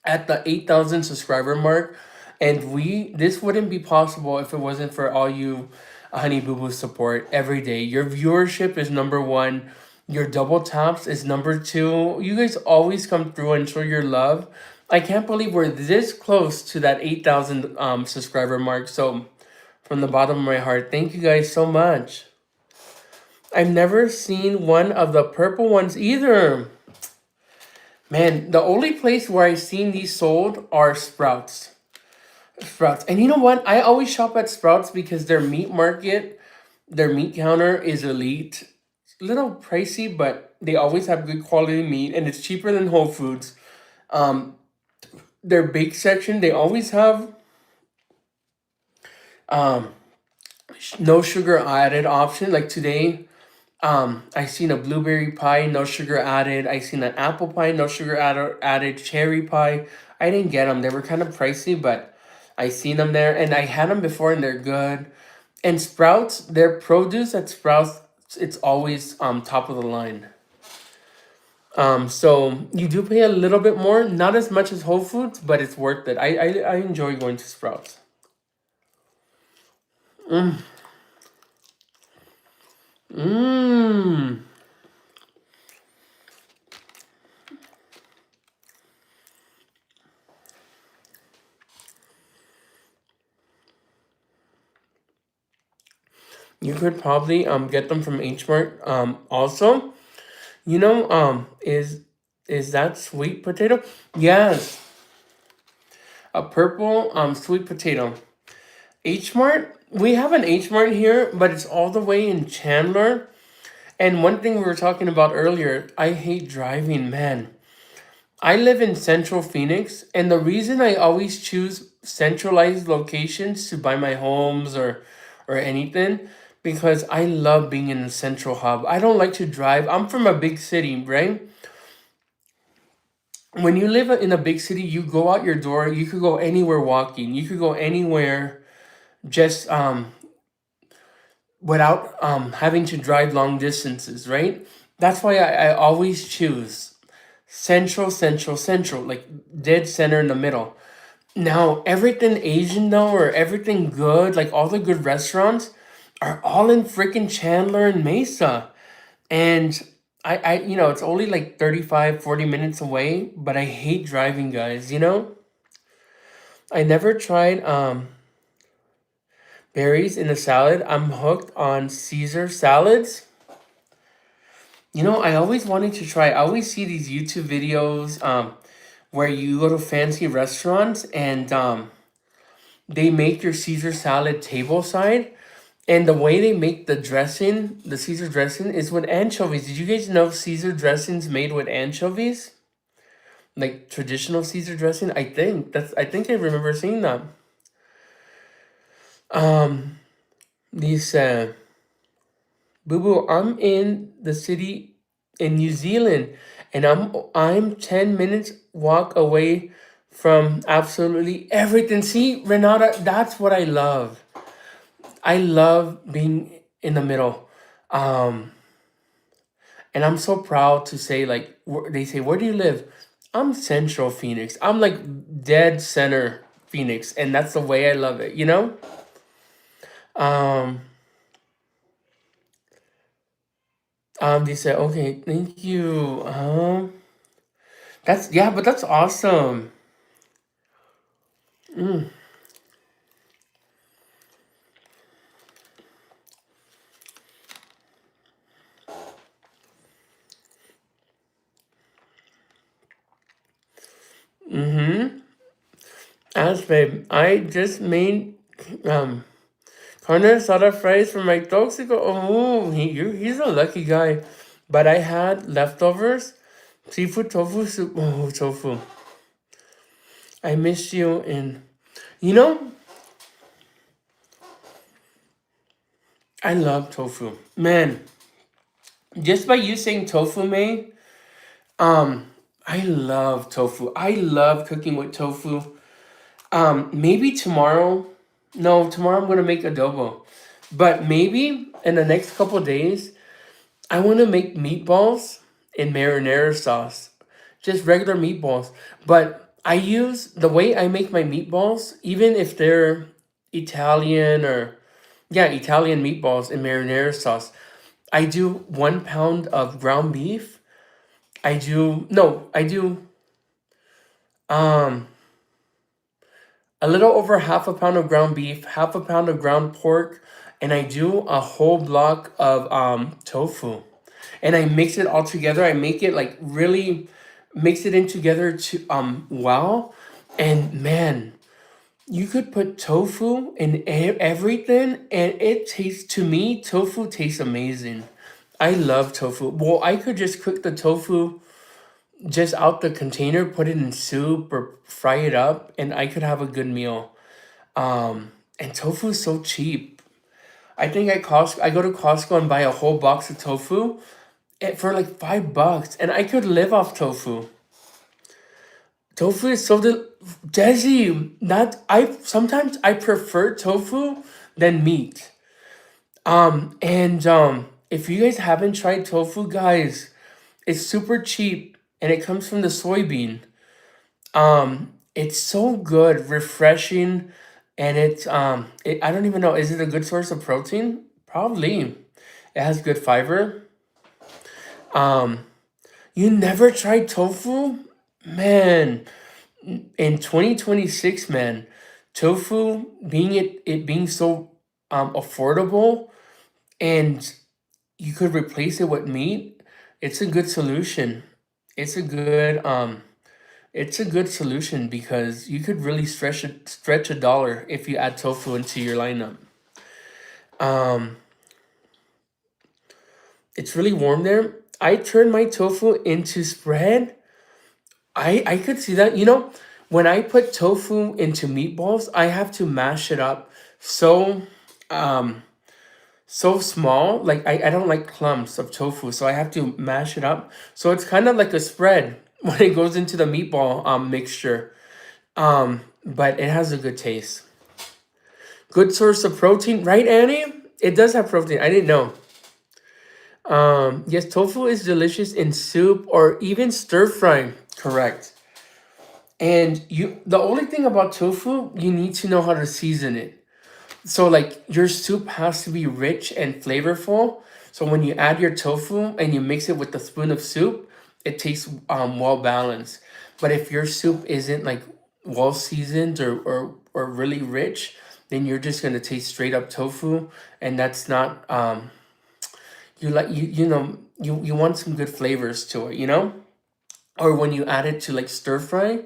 at the 8,000 subscriber mark. And this wouldn't be possible if it wasn't for all you Honey Boo Boo support every day. Your viewership is number one. Your double taps is number two. You guys always come through and show your love. I can't believe we're this close to that 8,000 subscriber mark. So from the bottom of my heart, thank you guys so much. I've never seen one of the purple ones either. Man, the only place where I've seen these sold are Sprouts. Sprouts. And you know what? I always shop at Sprouts because their meat market, their meat counter is elite. It's a little pricey, but they always have good quality meat and it's cheaper than Whole Foods. Um, their bake section, they always have um no sugar added option. Like today, I seen a blueberry pie, no sugar added. I seen an apple pie, no sugar added. Cherry pie. I didn't get them. They were kind of pricey, but I seen them there, and I had them before, and they're good. And Sprouts, their produce at Sprouts, it's always top of the line. So you do pay a little bit more, not as much as Whole Foods, but it's worth it. I enjoy going to Sprouts. Mm. Mmm. You could probably get them from H Mart. Also, you know is that sweet potato? Yes, a purple sweet potato. H Mart. We have an H Mart here, but it's all the way in Chandler. And one thing we were talking about earlier, I hate driving, man. I live in Central Phoenix, and the reason I always choose centralized locations to buy my homes or anything because I love being in the central hub. I don't like to drive. I'm from a big city, right? When you live in a big city, you go out your door, you could go anywhere walking. You could go anywhere just without having to drive long distances, right? That's why I always choose central, like dead center in the middle. Now, everything Asian though, or everything good, like all the good restaurants, are all in freaking Chandler and Mesa. And it's only like 35, 40 minutes away, but I hate driving, guys. I never tried berries in a salad. I'm hooked on Caesar salads. I always wanted to try. I always see these YouTube videos where you go to fancy restaurants and they make your Caesar salad table side. And the way they make the dressing, the Caesar dressing, is with anchovies. Did you guys know Caesar dressing's made with anchovies? Like traditional Caesar dressing? I think I remember seeing that. Um these Boo Boo, I'm in the city in New Zealand and I'm 10 minutes walk away from absolutely everything. See, Renata, that's what I love. I love being in the middle. Um And I'm so proud to say, like, they say, where do you live? I'm Central Phoenix. I'm like dead center Phoenix, and that's the way I love it. Um, they said, okay, thank you. That's yeah, but that's awesome. Mm, mm-hmm. As babe, I just made um carne asada fries for my toxico. Oh, he's a lucky guy. But I had leftovers, seafood tofu soup. Oh, tofu. I miss you. And you know, I love tofu. Man, just by you saying tofu, May, um, I love tofu. I love cooking with tofu. Maybe tomorrow. No, tomorrow I'm gonna make adobo. But maybe in the next couple days, I want to make meatballs in marinara sauce. Just regular meatballs. But I use the way I make my meatballs, even if they're Italian or yeah, Italian meatballs in marinara sauce. I do 1 pound of ground beef. I do um a little over half a pound of ground beef, half a pound of ground pork, and I do a whole block of tofu. And I mix it all together. I make it like really mix it in together to well. And man, you could put tofu in everything and it tastes to me tofu tastes amazing. I love tofu. Well, I could just cook the tofu just out the container, put it in soup or fry it up, and I could have a good meal. And tofu is so cheap. I think I go to Costco and buy a whole box of tofu for like $5, and I could live off tofu. Tofu is so Desi. Not I sometimes I prefer tofu than meat. And if you guys haven't tried tofu, guys, It's super cheap and it comes from the soybean. It's so good, refreshing, and I don't even know, is it a good source of protein? Probably. It has good fiber. Um, you never tried tofu? Man, in 2026, man, tofu it being so affordable, and you could replace it with meat, it's a good solution. It's a good it's a good solution because you could really stretch a dollar if you add tofu into your lineup. Um, it's really warm there. I turn my tofu into spread. I could see that. You know, when I put tofu into meatballs, I have to mash it up so um so small. Like I don't like clumps of tofu, so I have to mash it up. So it's kind of like a spread when it goes into the meatball mixture. But it has a good taste. Good source of protein, right, Annie? It does have protein. I didn't know. Yes, tofu is delicious in soup or even stir fry. Correct. And the only thing about tofu, you need to know how to season it. So like your soup has to be rich and flavorful. So when you add your tofu and you mix it with a spoon of soup, it tastes well balanced. But if your soup isn't like well seasoned or really rich, then you're just gonna taste straight up tofu, and that's not you want some good flavors to it, you know? Or when you add it to like stir fry,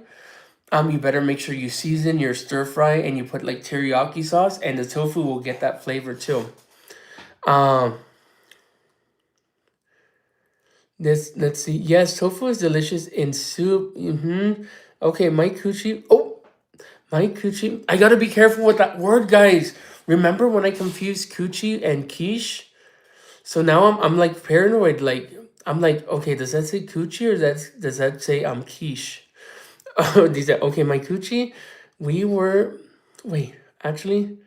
you better make sure you season your stir fry and you put like teriyaki sauce, and the tofu will get that flavor too. Um, this let's see. Yes, tofu is delicious in soup. Okay, my coochie. Oh, my coochie. I gotta be careful with that word, guys. Remember when I confused coochie and quiche? So now I'm like paranoid. Like I'm like, okay, does that say coochie or does that say quiche? Oh, these are okay. My coochie. We were. Wait, actually.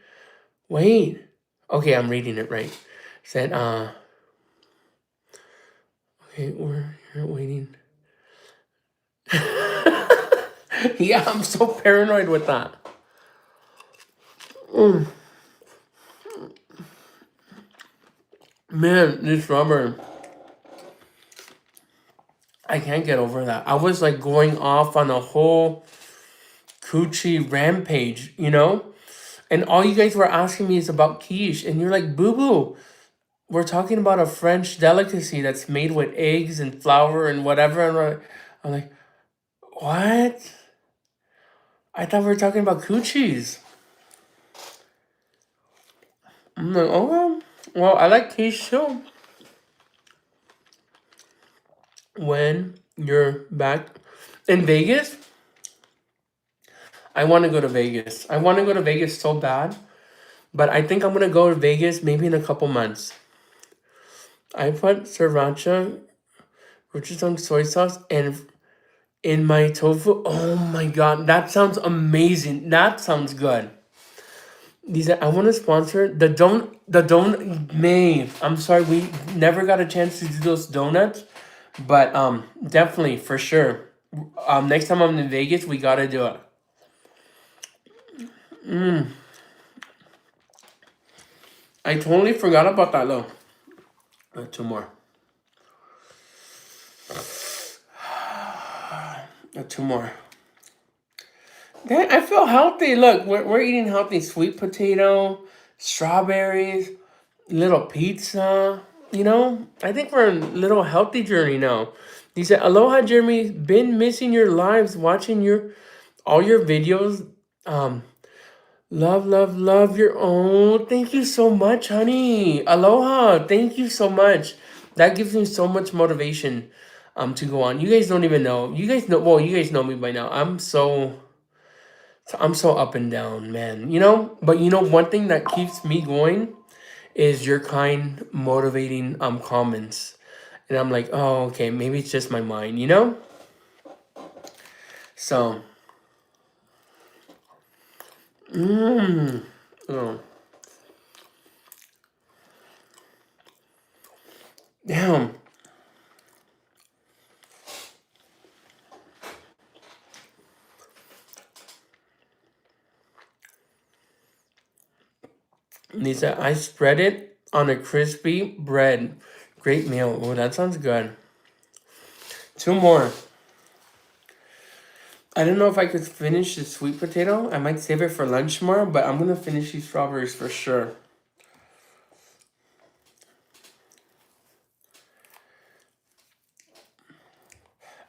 Wait. Okay, I'm reading it right. Said, okay, we're here waiting. Yeah, I'm so paranoid with that. Mm, man, this rubber, I can't get over that. I was like going off on a whole coochie rampage, you know? And all you guys were asking me is about quiche. And you're like, boo boo, we're talking about a French delicacy that's made with eggs and flour and whatever. And I'm like, what? I thought we were talking about coochies. I'm like, oh, well, I like quiche too. When you're back in Vegas, I want to go to Vegas. I want to go to Vegas so bad, but I think I'm going to go to Vegas maybe in a couple months. I put sriracha, rotisserie soy sauce, and in my tofu. Oh my god, that sounds amazing. That sounds good. These I want to sponsor the donut May. I'm sorry we never got a chance to do those donuts, but definitely for sure. Next time I'm in Vegas, we gotta do it. I totally forgot about that though. Two more. Two more. I feel healthy. Look, we're eating healthy. Sweet potato, strawberries, little pizza. You know, I think we're on a little healthy journey now. He said, "Aloha, Jeremy. Been missing your lives, watching all your videos. Um, love, love, love your own. Thank you so much, honey. Aloha. Thank you so much. That gives me so much motivation, to go on. You guys don't even know. You guys know. Well, you guys know me by now. I'm so up and down, man. You know, but you know, one thing that keeps me going is your kind, motivating comments. And I'm like, oh, okay, maybe it's just my mind, you know? So, oh, damn. Lisa, I spread it on a crispy bread. Great meal. Oh, that sounds good. Two more. I don't know if I could finish the sweet potato. I might save it for lunch tomorrow, but I'm gonna finish these strawberries for sure.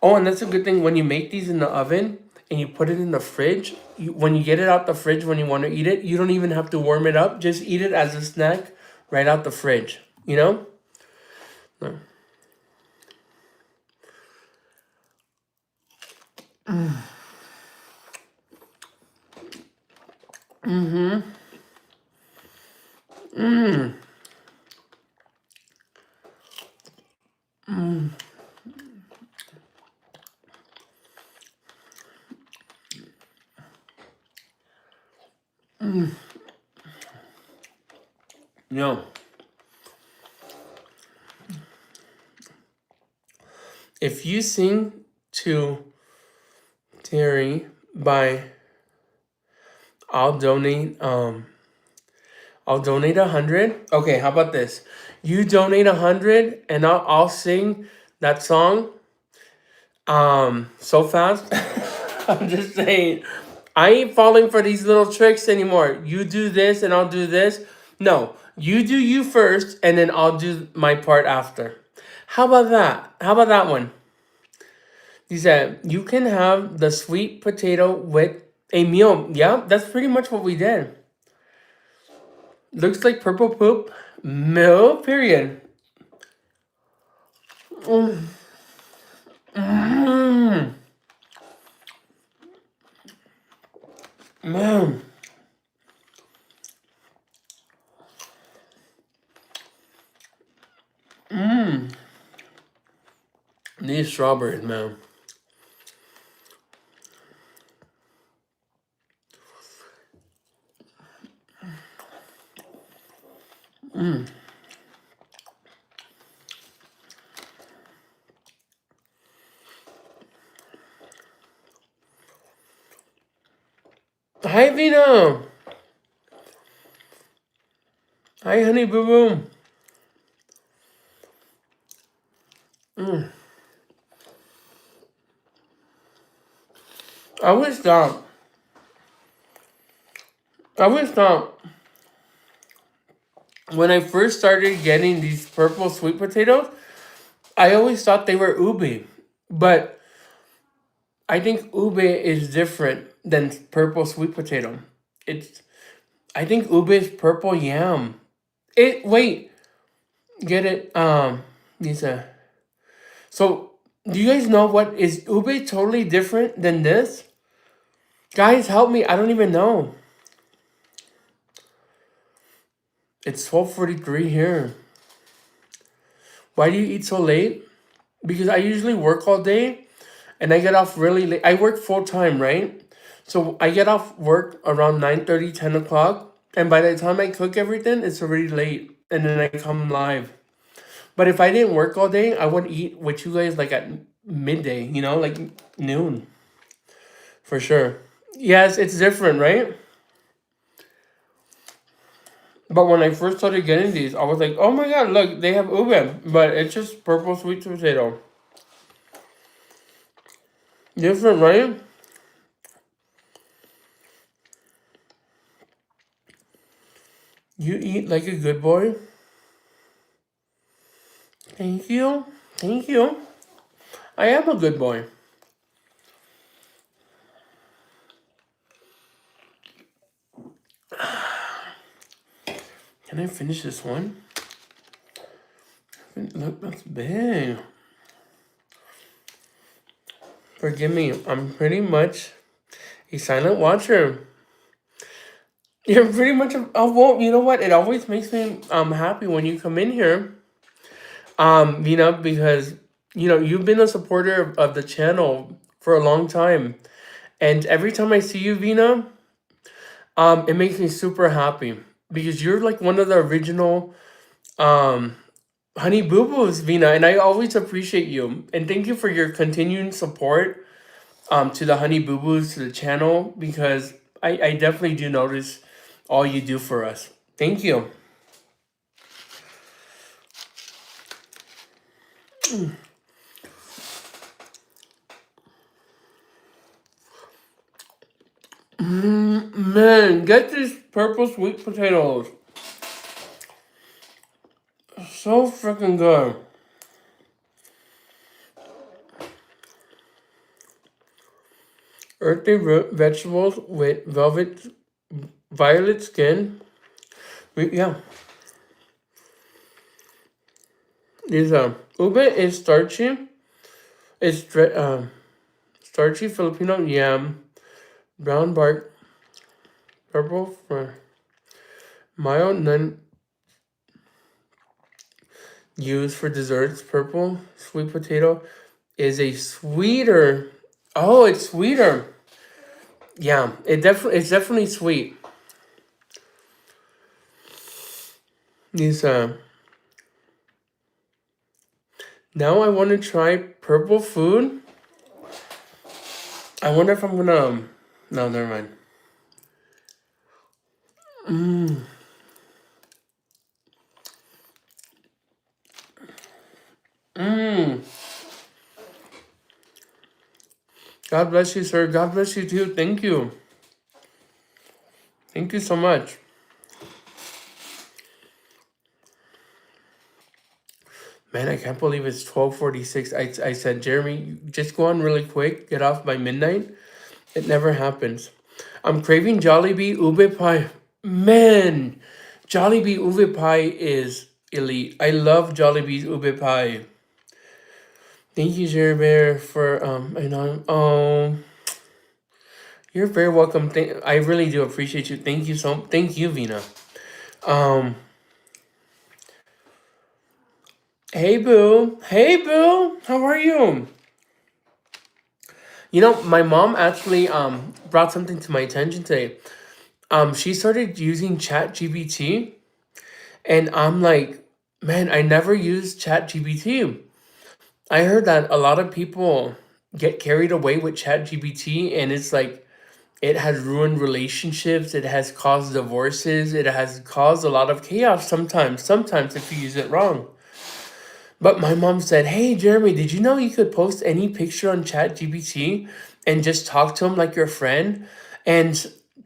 Oh, and that's a good thing when you make these in the oven and you put it in the fridge. When you get it out the fridge when you want to eat it, you don't even have to warm it up. Just eat it as a snack right out the fridge. You know? No. Mm-hmm. Mm. Mm. Mm. No. If you sing to Terry by I'll donate I'll donate 100. Okay, how about this? You donate 100 and I'll sing that song so fast. I'm just saying I ain't falling for these little tricks anymore. You do this and I'll do this. No, you do you first and then I'll do my part after. How about that? How about that one? He said, you can have the sweet potato with a meal. Yeah, that's pretty much what we did. Looks like purple poop. No, period. Mm. Mm. Man. Mmm. These strawberries, man. Mmm. Hi, Vina. Hi, honey boo boo. Mm. I would stop. I would stop. When I first started getting these purple sweet potatoes, I always thought they were ube. But I think ube is different than purple sweet potato. It's I think ube is purple yam. It wait, get it Lisa. So do you guys know what is ube totally different than this? Guys, help me. I don't even know. It's 12:43 here. Why do you eat so late? Because I usually work all day and I get off really late. I work full time, right? So I get off work around 9:30, 10 o'clock. And by the time I cook everything, it's already late. And then I come live. But if I didn't work all day, I would eat with you guys like at midday, like noon. For sure. Yes, it's different, right? But when I first started getting these, I was like, oh my god, look, they have ube. But it's just purple sweet potato. Different, right? You eat like a good boy. Thank you. Thank you. I am a good boy. Can I finish this one? Look, that's big. Forgive me, I'm pretty much a silent watcher. You're pretty much oh well, you know what? It always makes me happy when you come in here. Because you've been a supporter of the channel for a long time. And every time I see you, Vina, it makes me super happy because you're like one of the original um honey boo boos, Vina, and I always appreciate you. And thank you for your continuing support to the honey boo boos to the channel because I definitely do notice all you do for us. Thank you. Man, get these purple sweet potatoes. So freaking good. Earthy vegetables with violet skin. Yeah, these ube is starchy. It's starchy Filipino yam, brown bark, purple for mild, none used for desserts. Purple sweet potato is a sweeter. Oh, it's sweeter. Yeah, it's definitely sweet. These now I want to try purple food. I wonder if I'm gonna. No, never mind. Mmm. Mmm. God bless you, sir. God bless you too. Thank you. Thank you so much. Man, I can't believe it's 12:46. I said, Jeremy, just go on really quick. Get off by midnight. It never happens. I'm craving Jollibee ube pie. Man, Jollibee ube pie is elite. I love Jollibee's ube pie. Thank you, Jerry Bear, for I know. You're very welcome. I really do appreciate you. Thank you so. Thank you, Vina. Um, hey boo. Hey boo. How are you? You know, my mom actually brought something to my attention today. She started using Chat GBT, and I'm like, man, I never used Chat GBT. I heard that a lot of people get carried away with Chat GBT, and it's like it has ruined relationships. It has caused divorces. It has caused a lot of chaos sometimes. Sometimes if you use it wrong. But my mom said, "Hey Jeremy, did you know you could post any picture on ChatGPT and just talk to him like your friend?" And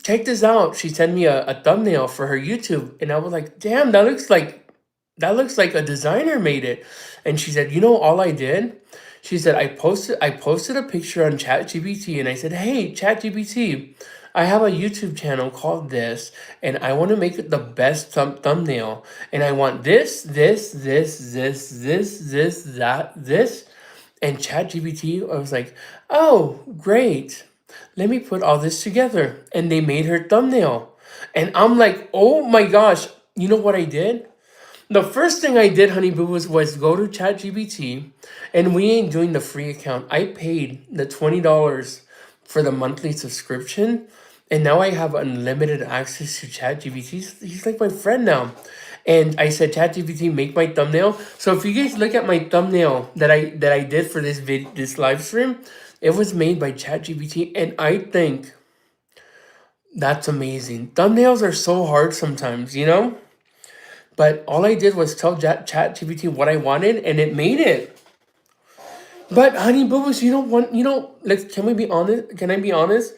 check this out. She sent me a thumbnail for her YouTube, and I was like, "Damn, that looks like a designer made it." And she said, "You know all I did?" She said, I posted a picture on ChatGPT and I said, "Hey, ChatGPT, I have a YouTube channel called this, and I want to make it the best thumbnail. And I want this. And ChatGPT, I was like, oh, great. Let me put all this together. And they made her thumbnail. And I'm like, oh my gosh. You know what I did? The first thing I did, Honey Boo, was go to ChatGPT, and we ain't doing the free account. I paid the $20 for the monthly subscription, and now I have unlimited access to ChatGPT. He's like my friend now. And I said, ChatGPT, make my thumbnail. So if you guys look at my thumbnail that I did for this live stream, it was made by ChatGPT, and I think that's amazing. Thumbnails are so hard sometimes, you know? But all I did was tell ChatGPT what I wanted, and it made it. But Honey Boo Boos, like, can we be honest? Can I be honest?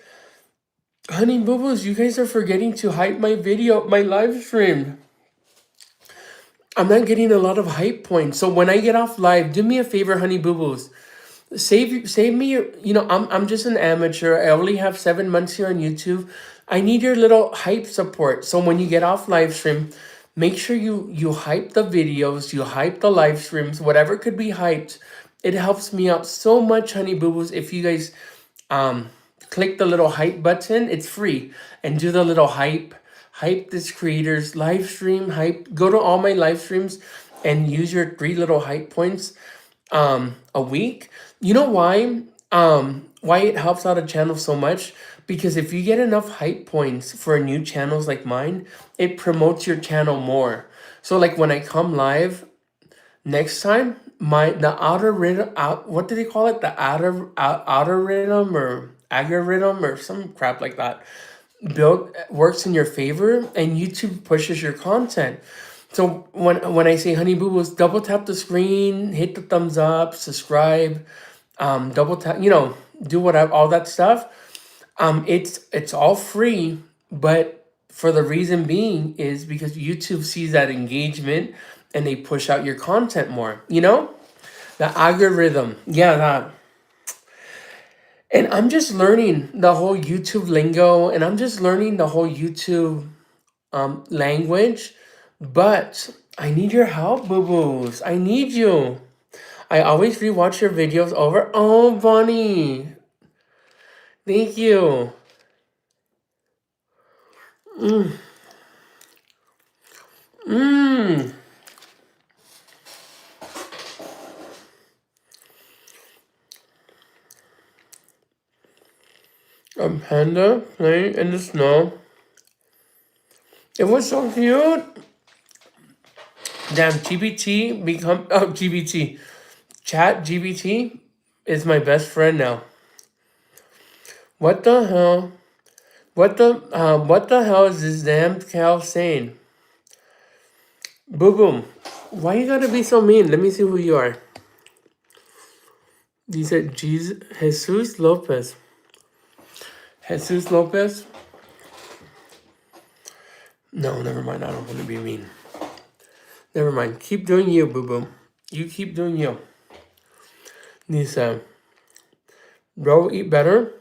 Honey Boo Boos, you guys are forgetting to hype my live stream. I'm not getting a lot of hype points. So when I get off live, do me a favor, Honey Boo Boos. Save me your, I'm just an amateur. I only have 7 months here on YouTube. I need your little hype support. So when you get off live stream, make sure you hype the videos, you hype the live streams, whatever could be hyped. It helps me out so much, Honey Boo Boos. If you guys um click the little hype button, it's free, and do the little hype this creator's live stream, hype, go to all my live streams and use your 3 little hype points a week. You know why it helps out a channel so much? Because if you get enough hype points for new channels like mine, it promotes your channel more. So like when I come live next time, the outer rhythm, what do they call it, the outer rhythm or algorithm or some crap like that, build works in your favor, and YouTube pushes your content. So when I say Honey Boo Boos, double tap the screen, hit the thumbs up, subscribe, double tap, do whatever, all that stuff. It's all free, but for the reason being is because YouTube sees that engagement and they push out your content more. The algorithm, yeah, that. And I'm just learning the whole YouTube lingo, and I'm just learning the whole YouTube language. But I need your help, boo boos. I need you. I always rewatch your videos over. Oh, Bonnie, thank you. Mmm. A panda playing in the snow. It was so cute. Damn, GBT. Chat GBT is my best friend now. What the hell? What the hell is this damn cow saying? Boo boom. Why you gotta be so mean? Let me see who you are. You said Jesus Lopez. Jesus Lopez? No, never mind. I don't want to be mean. Never mind. Keep doing you, boo boo. You keep doing you. Nisa. Bro, eat better.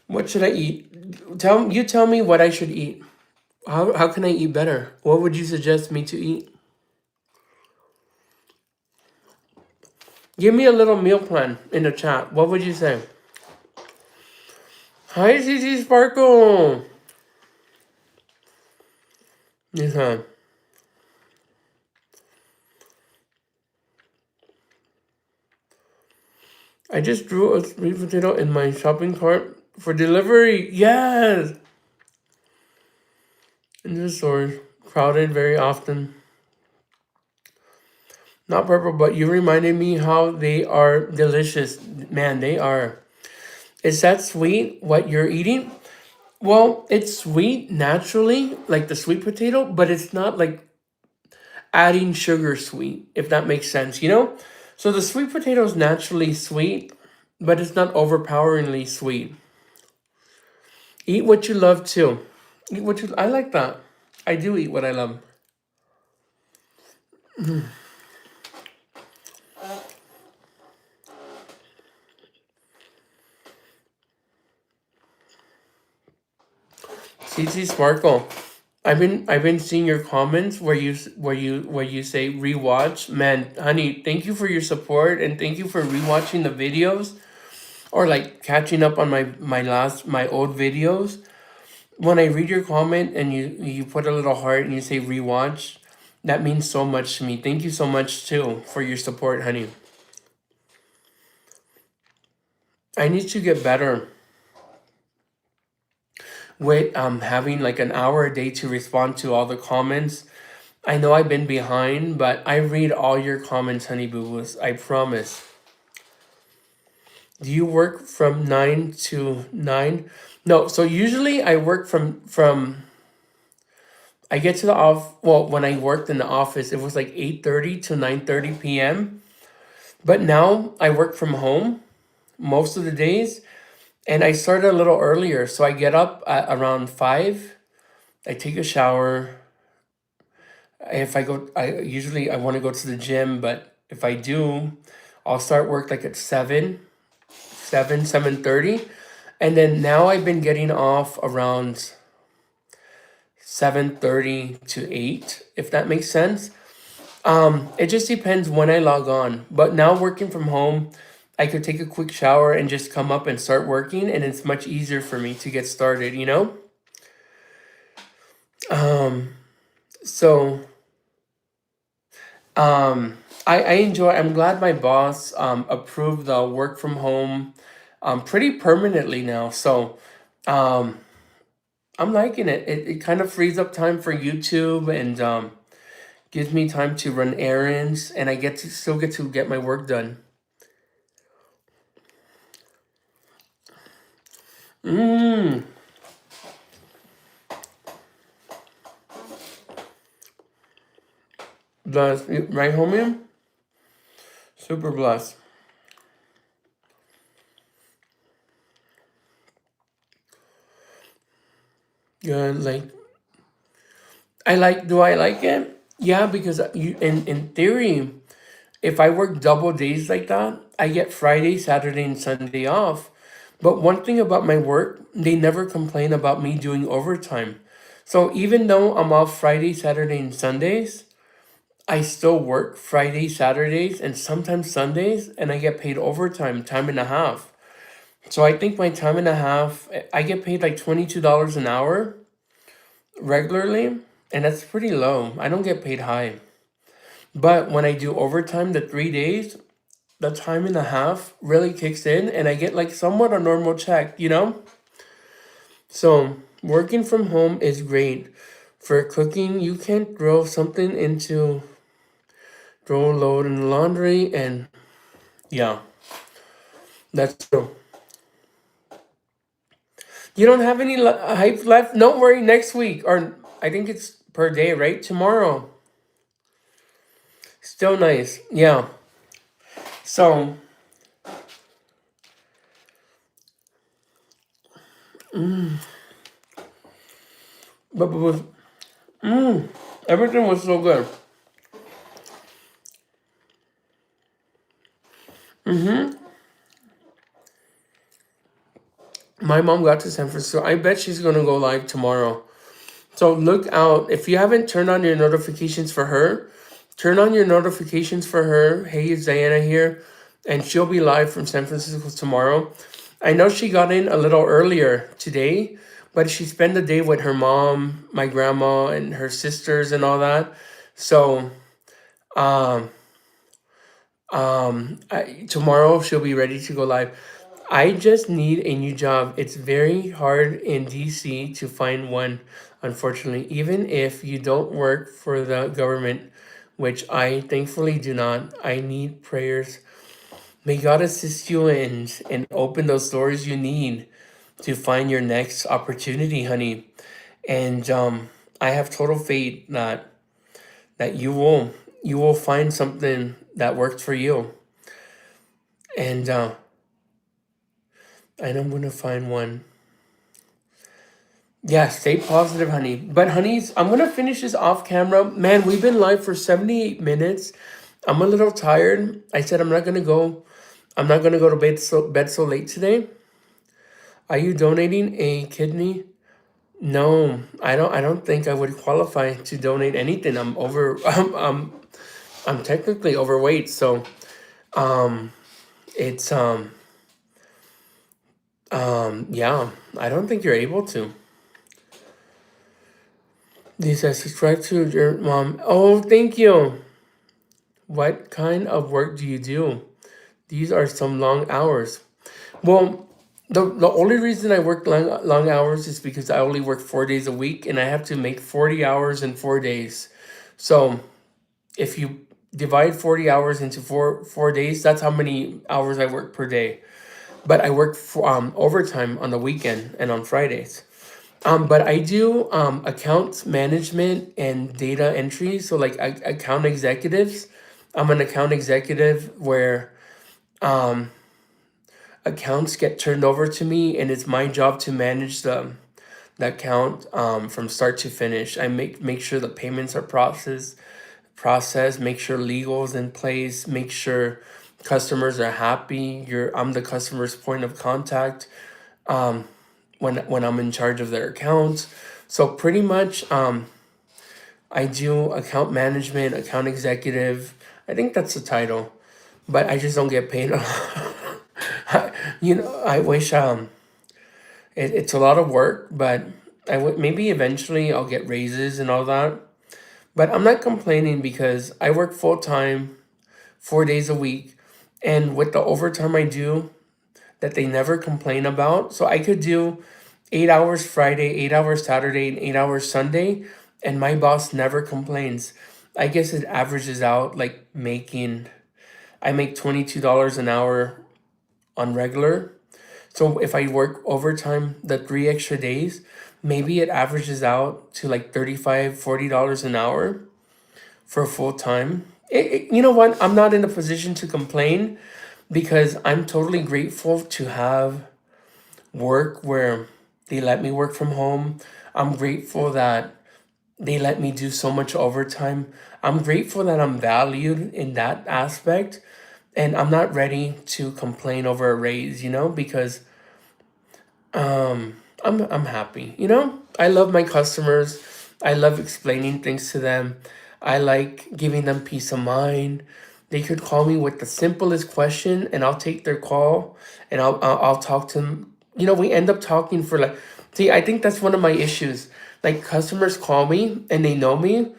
What should I eat? Tell me what I should eat. How can I eat better? What would you suggest me to eat? Give me a little meal plan in the chat. What would you say? Hi, CC Sparkle. Nisa. I just drew a sweet potato in my shopping cart for delivery. Yes. In the stores, crowded very often. Not purple, but you reminded me how they are delicious. Man, they are. Is that sweet, what you're eating? Well, it's sweet naturally, like the sweet potato, but it's not like adding sugar sweet, if that makes sense. So the sweet potato is naturally sweet, but it's not overpoweringly sweet. Eat what you love too. I like that. I do eat what I love. CC Sparkle. I've been seeing your comments where you say rewatch. Man, honey, thank you for your support and thank you for rewatching the videos or like catching up on my old videos. When I read your comment and you put a little heart and you say rewatch, that means so much to me. Thank you so much too for your support, honey. I need to get better with having like an hour a day to respond to all the comments. I know I've been behind, but I read all your comments, honey boo boos. I promise. Do you work from 9 to 9? No, so usually I work from I get to the off. Well, when I worked in the office, it was like 8:30 to 9:30 p.m. But now I work from home most of the days, and I start a little earlier. So I get up at around 5. I take a shower. If I go, I want to go to the gym, but if I do, I'll start work like at 7:30, and then now I've been getting off around 7:30 to 8, if that makes sense. It just depends when I log on. But now working from home, I could take a quick shower and just come up and start working, and it's much easier for me to get started. So I enjoy. I'm glad my boss approved the work from home pretty permanently now. So I'm liking it. It kind of frees up time for YouTube and gives me time to run errands, and I still get to get my work done. Mmm. blessed. Right, homie? Super blessed. Good. Do I like it? Yeah, because in theory, if I work double days like that, I get Friday, Saturday, and Sunday off. But one thing about my work, they never complain about me doing overtime. So even though I'm off Friday, Saturday, and Sundays, I still work Friday, Saturdays, and sometimes Sundays, and I get paid overtime, time and a half. So I think my time and a half, I get paid like $22 an hour regularly, and that's pretty low. I don't get paid high. But when I do overtime, the 3 days, the time and a half really kicks in, and I get like somewhat a normal check, you know? So working from home is great. For cooking, you can throw a load in the laundry, and yeah, that's true. You don't have any hype left? Don't worry, next week, or I think it's per day, right? Tomorrow. Still nice. Yeah. So, but was everything was so good. My mom got to San Francisco. I bet she's gonna go live tomorrow. So look out. If you haven't turned on your notifications for her, turn on your notifications for her. Hey, it's Diana here, and she'll be live from San Francisco tomorrow. I know she got in a little earlier today, but she spent the day with her mom, my grandma, and her sisters and all that. So um tomorrow she'll be ready to go live. I just need a new job. It's very hard in DC to find one, unfortunately. Even if you don't work for the government, which I thankfully do not, I need prayers. May God assist you and open those doors you need to find your next opportunity, honey. And I have total faith that you will find something that works for you. And I'm gonna find one. Yeah, stay positive, honey. But honeys, I'm gonna finish this off camera. Man, we've been live for 78 minutes. I'm a little tired. I said I'm not gonna go to bed so late today. Are you donating a kidney? No, I don't think I would qualify to donate anything. I'm over I'm technically overweight, so um it's yeah, I don't think you're able to. This says subscribe to your mom. Oh, thank you. What kind of work do you do? These are some long hours. Well, the only reason I work long hours is because I only work 4 days a week, and I have to make 40 hours in 4 days. So if you divide 40 hours into four days, that's how many hours I work per day. But I work for, overtime on the weekend and on Fridays. But I do account management and data entry. So like account executives. I'm an account executive where um, accounts get turned over to me, and it's my job to manage the account from start to finish. I make sure the payments are processed, make sure legal's in place, make sure customers are happy. I'm the customer's point of contact when I'm in charge of their accounts. So pretty much I do account management, account executive. I think that's the title, but I just don't get paid. I wish it's a lot of work, but maybe eventually I'll get raises and all that. But I'm not complaining because I work full time, 4 days a week, and with the overtime I do that they never complain about. So I could do 8 hours Friday, 8 hours Saturday, and 8 hours Sunday, and my boss never complains. I guess it averages out like I make $22 an hour on regular. So if I work overtime the 3 extra days, maybe it averages out to like $35, $40 an hour for full time. You know what? I'm not in a position to complain because I'm totally grateful to have work where they let me work from home. I'm grateful that they let me do so much overtime. I'm grateful that I'm valued in that aspect. And I'm not ready to complain over a raise, because I'm happy. I love my customers. I love explaining things to them. I like giving them peace of mind. They could call me with the simplest question, and I'll take their call, and I'll talk to them. We end up talking for like, see, I think that's one of my issues. Like customers call me and they know me,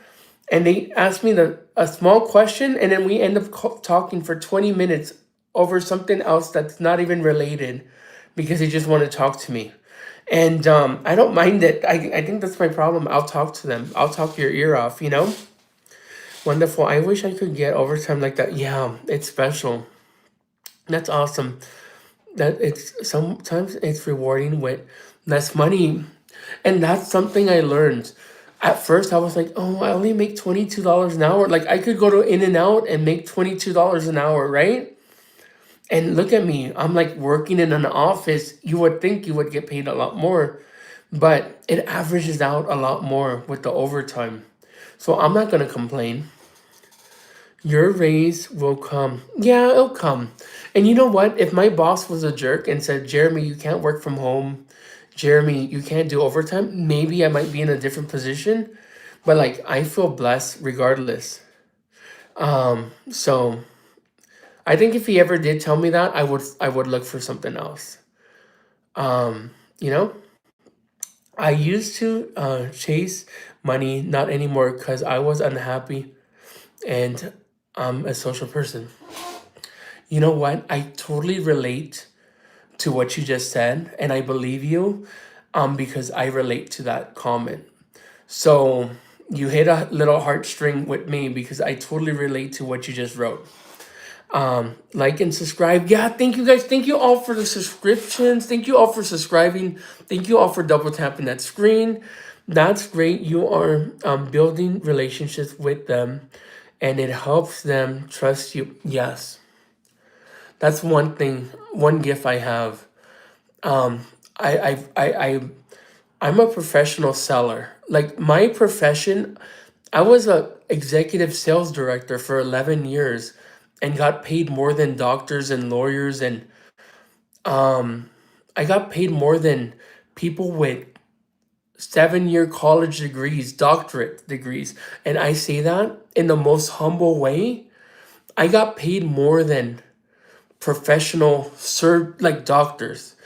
and they ask me a small question, and then we end up talking for 20 minutes over something else that's not even related because they just want to talk to me. And I don't mind it. I think that's my problem. I'll talk to them. I'll talk your ear off. Wonderful. I wish I could get overtime like that. Yeah, it's special. That's awesome. That it's sometimes it's rewarding with less money. And that's something I learned. At first I was like, oh, I only make $22 an hour. Like I could go to In and Out and make $22 an hour, right? And look at me. I'm like working in an office. You would think you would get paid a lot more, but it averages out a lot more with the overtime. So I'm not gonna complain. Your raise will come. Yeah, it'll come. And you know what? If my boss was a jerk and said, Jeremy, you can't work from home, Jeremy, you can't do overtime, maybe I might be in a different position. But like I feel blessed regardless. So I think if he ever did tell me that, I would look for something else. You know, I used to chase money, not anymore, because I was unhappy and I'm a social person. You know what? I totally relate to what you just said, and I believe you, because I relate to that comment. So you hit a little heartstring with me because I totally relate to what you just wrote. Like and subscribe. Yeah, thank you guys. Thank you all for the subscriptions. Thank you all for subscribing. Thank you all for double tapping that screen. That's great. You are building relationships with them, and it helps them trust you. Yes, that's one thing. One gift I have. I'm a professional seller. Like my profession, I was a executive sales director for 11 years and got paid more than doctors and lawyers, and I got paid more than people with 7-year college degrees, doctorate degrees. And I say that in the most humble way. I got paid more than professional like doctors.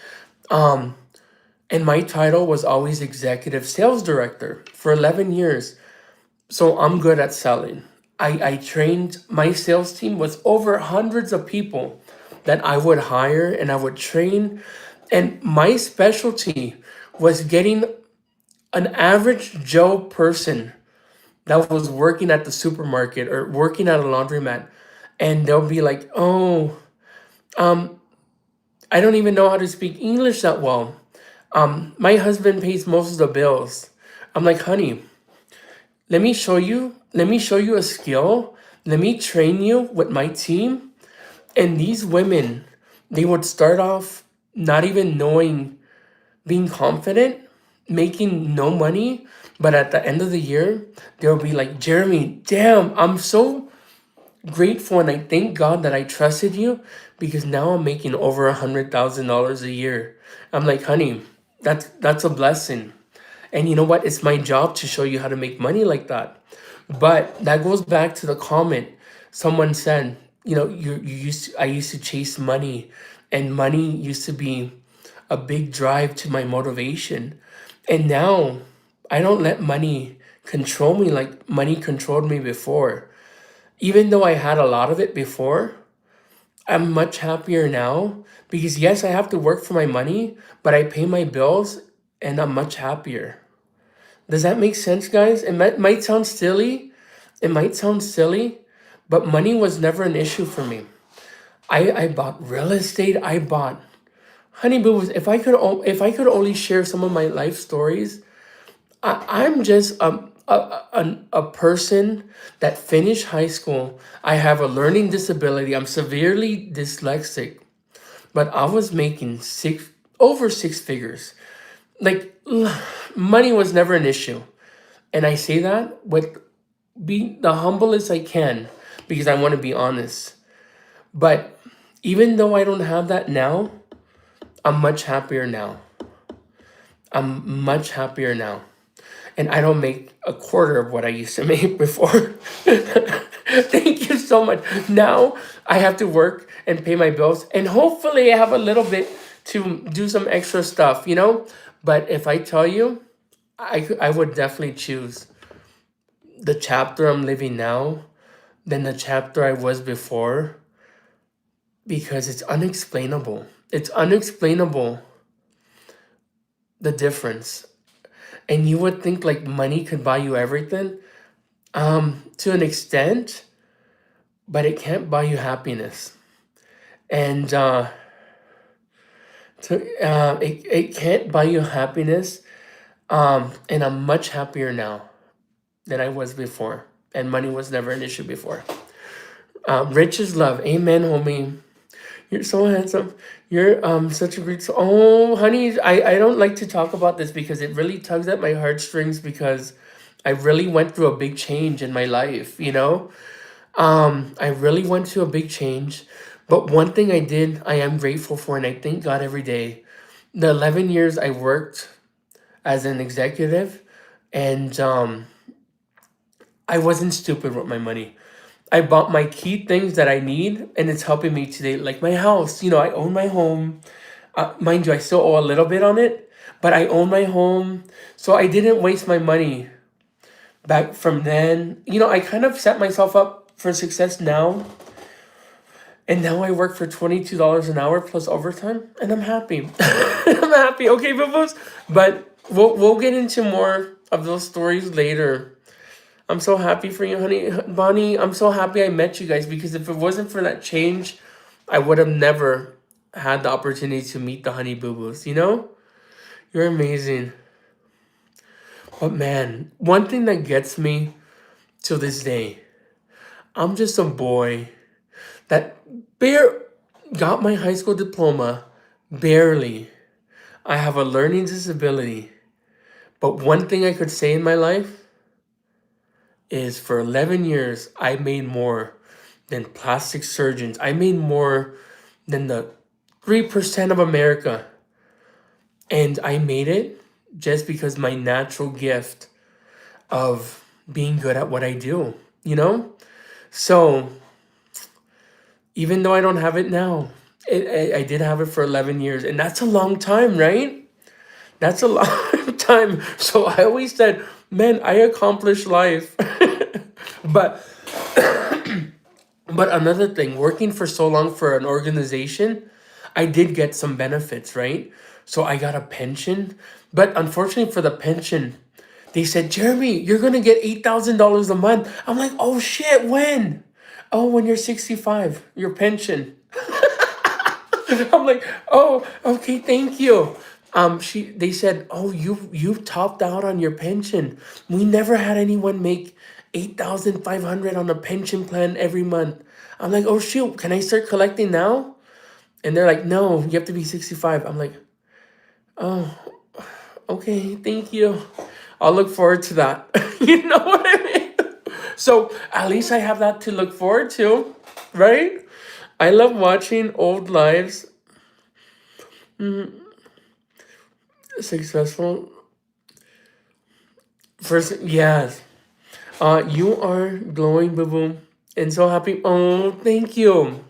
And my title was always executive sales director for 11 years. So I'm good at selling. I trained, my sales team was over hundreds of people that I would hire and I would train. And my specialty was getting an average Joe person that was working at the supermarket or working at a laundromat. And they'll be like, oh, I don't even know how to speak English that well. My husband pays most of the bills. I'm like, honey, let me show you a skill. Let me train you with my team. And these women, they would start off not even knowing, being confident, making no money. But at the end of the year, they'll be like, Jeremy, damn, I'm so grateful and I thank God that I trusted you because now I'm making over $100,000 a year. I'm like, honey, that's a blessing. And you know what? It's my job to show you how to make money like that. But that goes back to the comment. Someone said, I used to chase money, and money used to be a big drive to my motivation. And now I don't let money control me like money controlled me before. Even though I had a lot of it before, I'm much happier now because yes, I have to work for my money, but I pay my bills and I'm much happier. Does that make sense, guys? It might sound silly. It might sound silly, but money was never an issue for me. I bought real estate. I bought honey boo boos. If I could only share some of my life stories, I'm just a person that finished high school. I have a learning disability. I'm severely dyslexic, but I was making over six figures. Like money was never an issue. And I say that with being the humblest I can because I want to be honest. But even though I don't have that now, I'm much happier now. I'm much happier now. And I don't make a quarter of what I used to make before. Thank you so much. Now I have to work and pay my bills, and hopefully I have a little bit to do some extra stuff, you know? But if I tell you, I would definitely choose the chapter I'm living now than the chapter I was before because it's unexplainable. It's unexplainable, the difference. And you would think like money could buy you everything, to an extent, but it can't buy you happiness. And it can't buy you happiness. And I'm much happier now than I was before. And money was never an issue before. Rich is love. Amen, homie. You're so handsome. You're such a great. Oh, honey, I don't like to talk about this because it really tugs at my heartstrings because I really went through a big change in my life. You know, I really went through a big change. But one thing I did, I am grateful for, and I thank God every day. The 11 years I worked as an executive, and I wasn't stupid with my money. I bought my key things that I need, and it's helping me today. Like my house, you know, I own my home. Mind you, I still owe a little bit on it, but I own my home, so I didn't waste my money back from then. You know, I kind of set myself up for success now, and now I work for $22 an hour plus overtime, and I'm happy. I'm happy. Okay, boo-boos, but we'll get into more of those stories later. I'm so happy for you, honey. Bonnie, I'm so happy I met you guys because if it wasn't for that change, I would have never had the opportunity to meet the honey boo boos. You know? You're amazing. But man, one thing that gets me to this day, I'm just a boy that got my high school diploma barely. I have a learning disability. But one thing I could say in my life is for 11 years, I made more than plastic surgeons. I made more than the 3% of America. And I made it just because my natural gift of being good at what I do, you know? So even though I don't have it now, I did have it for 11 years. And that's a long time, right? That's a long time. So I always said, man, I accomplished life. But but another thing, working for so long for an organization, I did get some benefits, right? So I got a pension, but unfortunately for the pension, they said, Jeremy, you're gonna get $8,000 a month. I'm like, oh shit, when? Oh, when you're 65, your pension. I'm like, oh, okay, thank you. They said, oh, you topped out on your pension. We never had anyone make 8,500 on a pension plan every month. I'm like, oh shoot, can I start collecting now? And they're like, no, you have to be 65. I'm like, oh, okay, thank you. I'll look forward to that. You know what I mean? So at least I have that to look forward to, right? I love watching old lives. Successful. First, yes. You are glowing, boo boo, and so happy. Oh, thank you.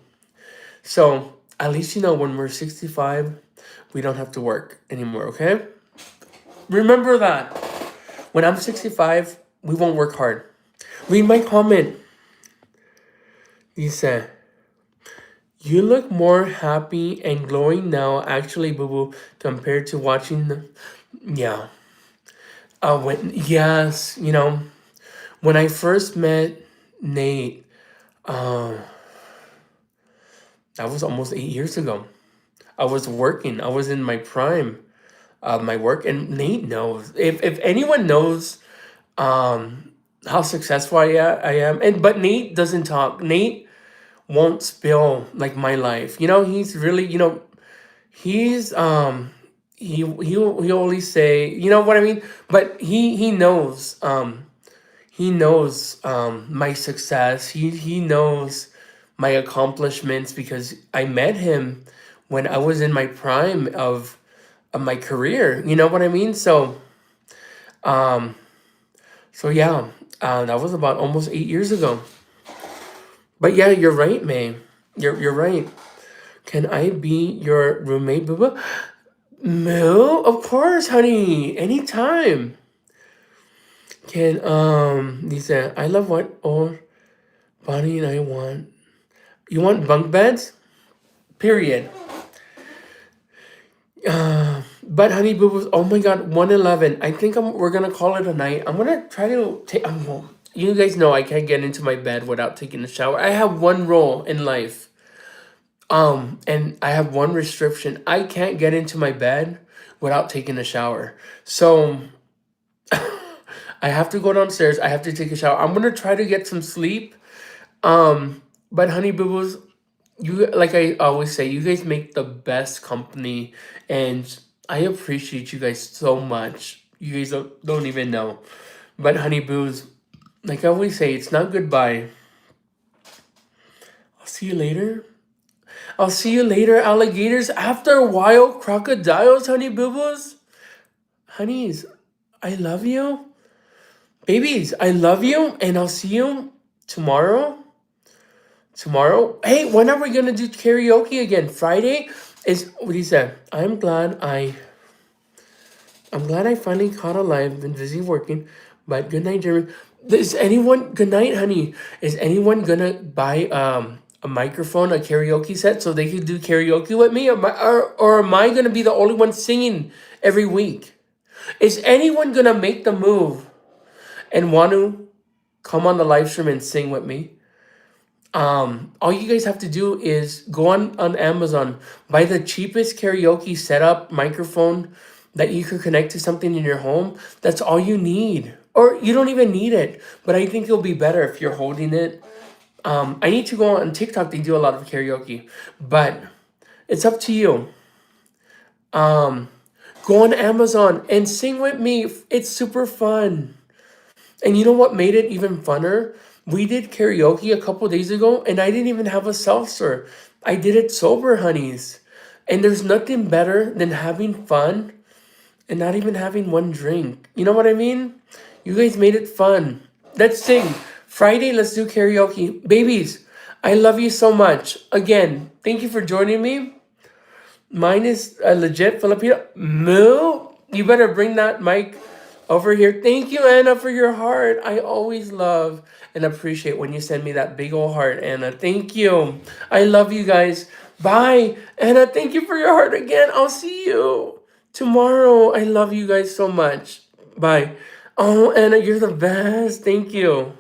So at least you know when we're 65, we don't have to work anymore. Okay. Remember that. When I'm 65, we won't work hard. Read my comment. Dice, you look more happy and glowing now, actually, boo boo, compared to watching the. Yeah. Yes, you know, when I first met Nate, uh, that was almost 8 years ago. I was working. I was in my prime of my work, and Nate knows. If anyone knows um, how successful I am. And but Nate doesn't talk. Nate won't spill like my life. He's really, he's he always say, you know what I mean? But he knows my success. He knows my accomplishments because I met him when I was in my prime of my career. You know what I mean? Um so yeah, that was about almost 8 years ago. But yeah, you're right, May. You're right. Can I be your roommate, Booba? No, of course, honey. Anytime. Lisa, I love what oh Bonnie and I want. You want bunk beds? Period. But honey boo boos, oh my god, 111. I think we're gonna call it a night. I'm gonna try to take. You guys know I can't get into my bed without taking a shower. I have one rule in life. And I have one restriction. I can't get into my bed without taking a shower. So I have to go downstairs. I have to take a shower. I'm gonna try to get some sleep. But honey boo boos, you like I always say, you guys make the best company, and I appreciate you guys so much. You guys don't even know. But honey boos, like I always say, it's not goodbye. I'll see you later. I'll see you later, alligators. After a while, crocodiles, honey boo boos. Honeys, I love you. Babies, I love you, and I'll see you tomorrow. Tomorrow. Hey, when are we gonna do karaoke again? Friday is what he said. I'm glad I finally caught alive. Been busy working, but good night, Jeremy. Is anyone good night, honey? Is anyone gonna buy a microphone, a karaoke set, so they could do karaoke with me, or am I gonna be the only one singing every week? Is anyone gonna make the move and want to come on the live stream and sing with me? All you guys have to do is go on Amazon, buy the cheapest karaoke setup microphone that you could connect to something in your home. That's all you need. Or you don't even need it. But I think it'll be better if you're holding it. I need to go on TikTok. They do a lot of karaoke. But it's up to you. Um, Go on Amazon and sing with me. It's super fun. And you know what made it even funner? We did karaoke a couple days ago, and I didn't even have a seltzer. I did it sober, honeys. And there's nothing better than having fun and not even having one drink. You know what I mean? You guys made it fun. Let's sing. Friday, let's do karaoke. Babies, I love you so much. Again, thank you for joining me. Mine is a legit Filipino. Moo, you better bring that mic over here. Thank you, Anna, for your heart. I always love and appreciate when you send me that big old heart, Anna. Thank you. I love you guys. Bye. Anna, thank you for your heart again. I'll see you tomorrow. I love you guys so much. Bye. Oh, Anna, you're the best. Thank you.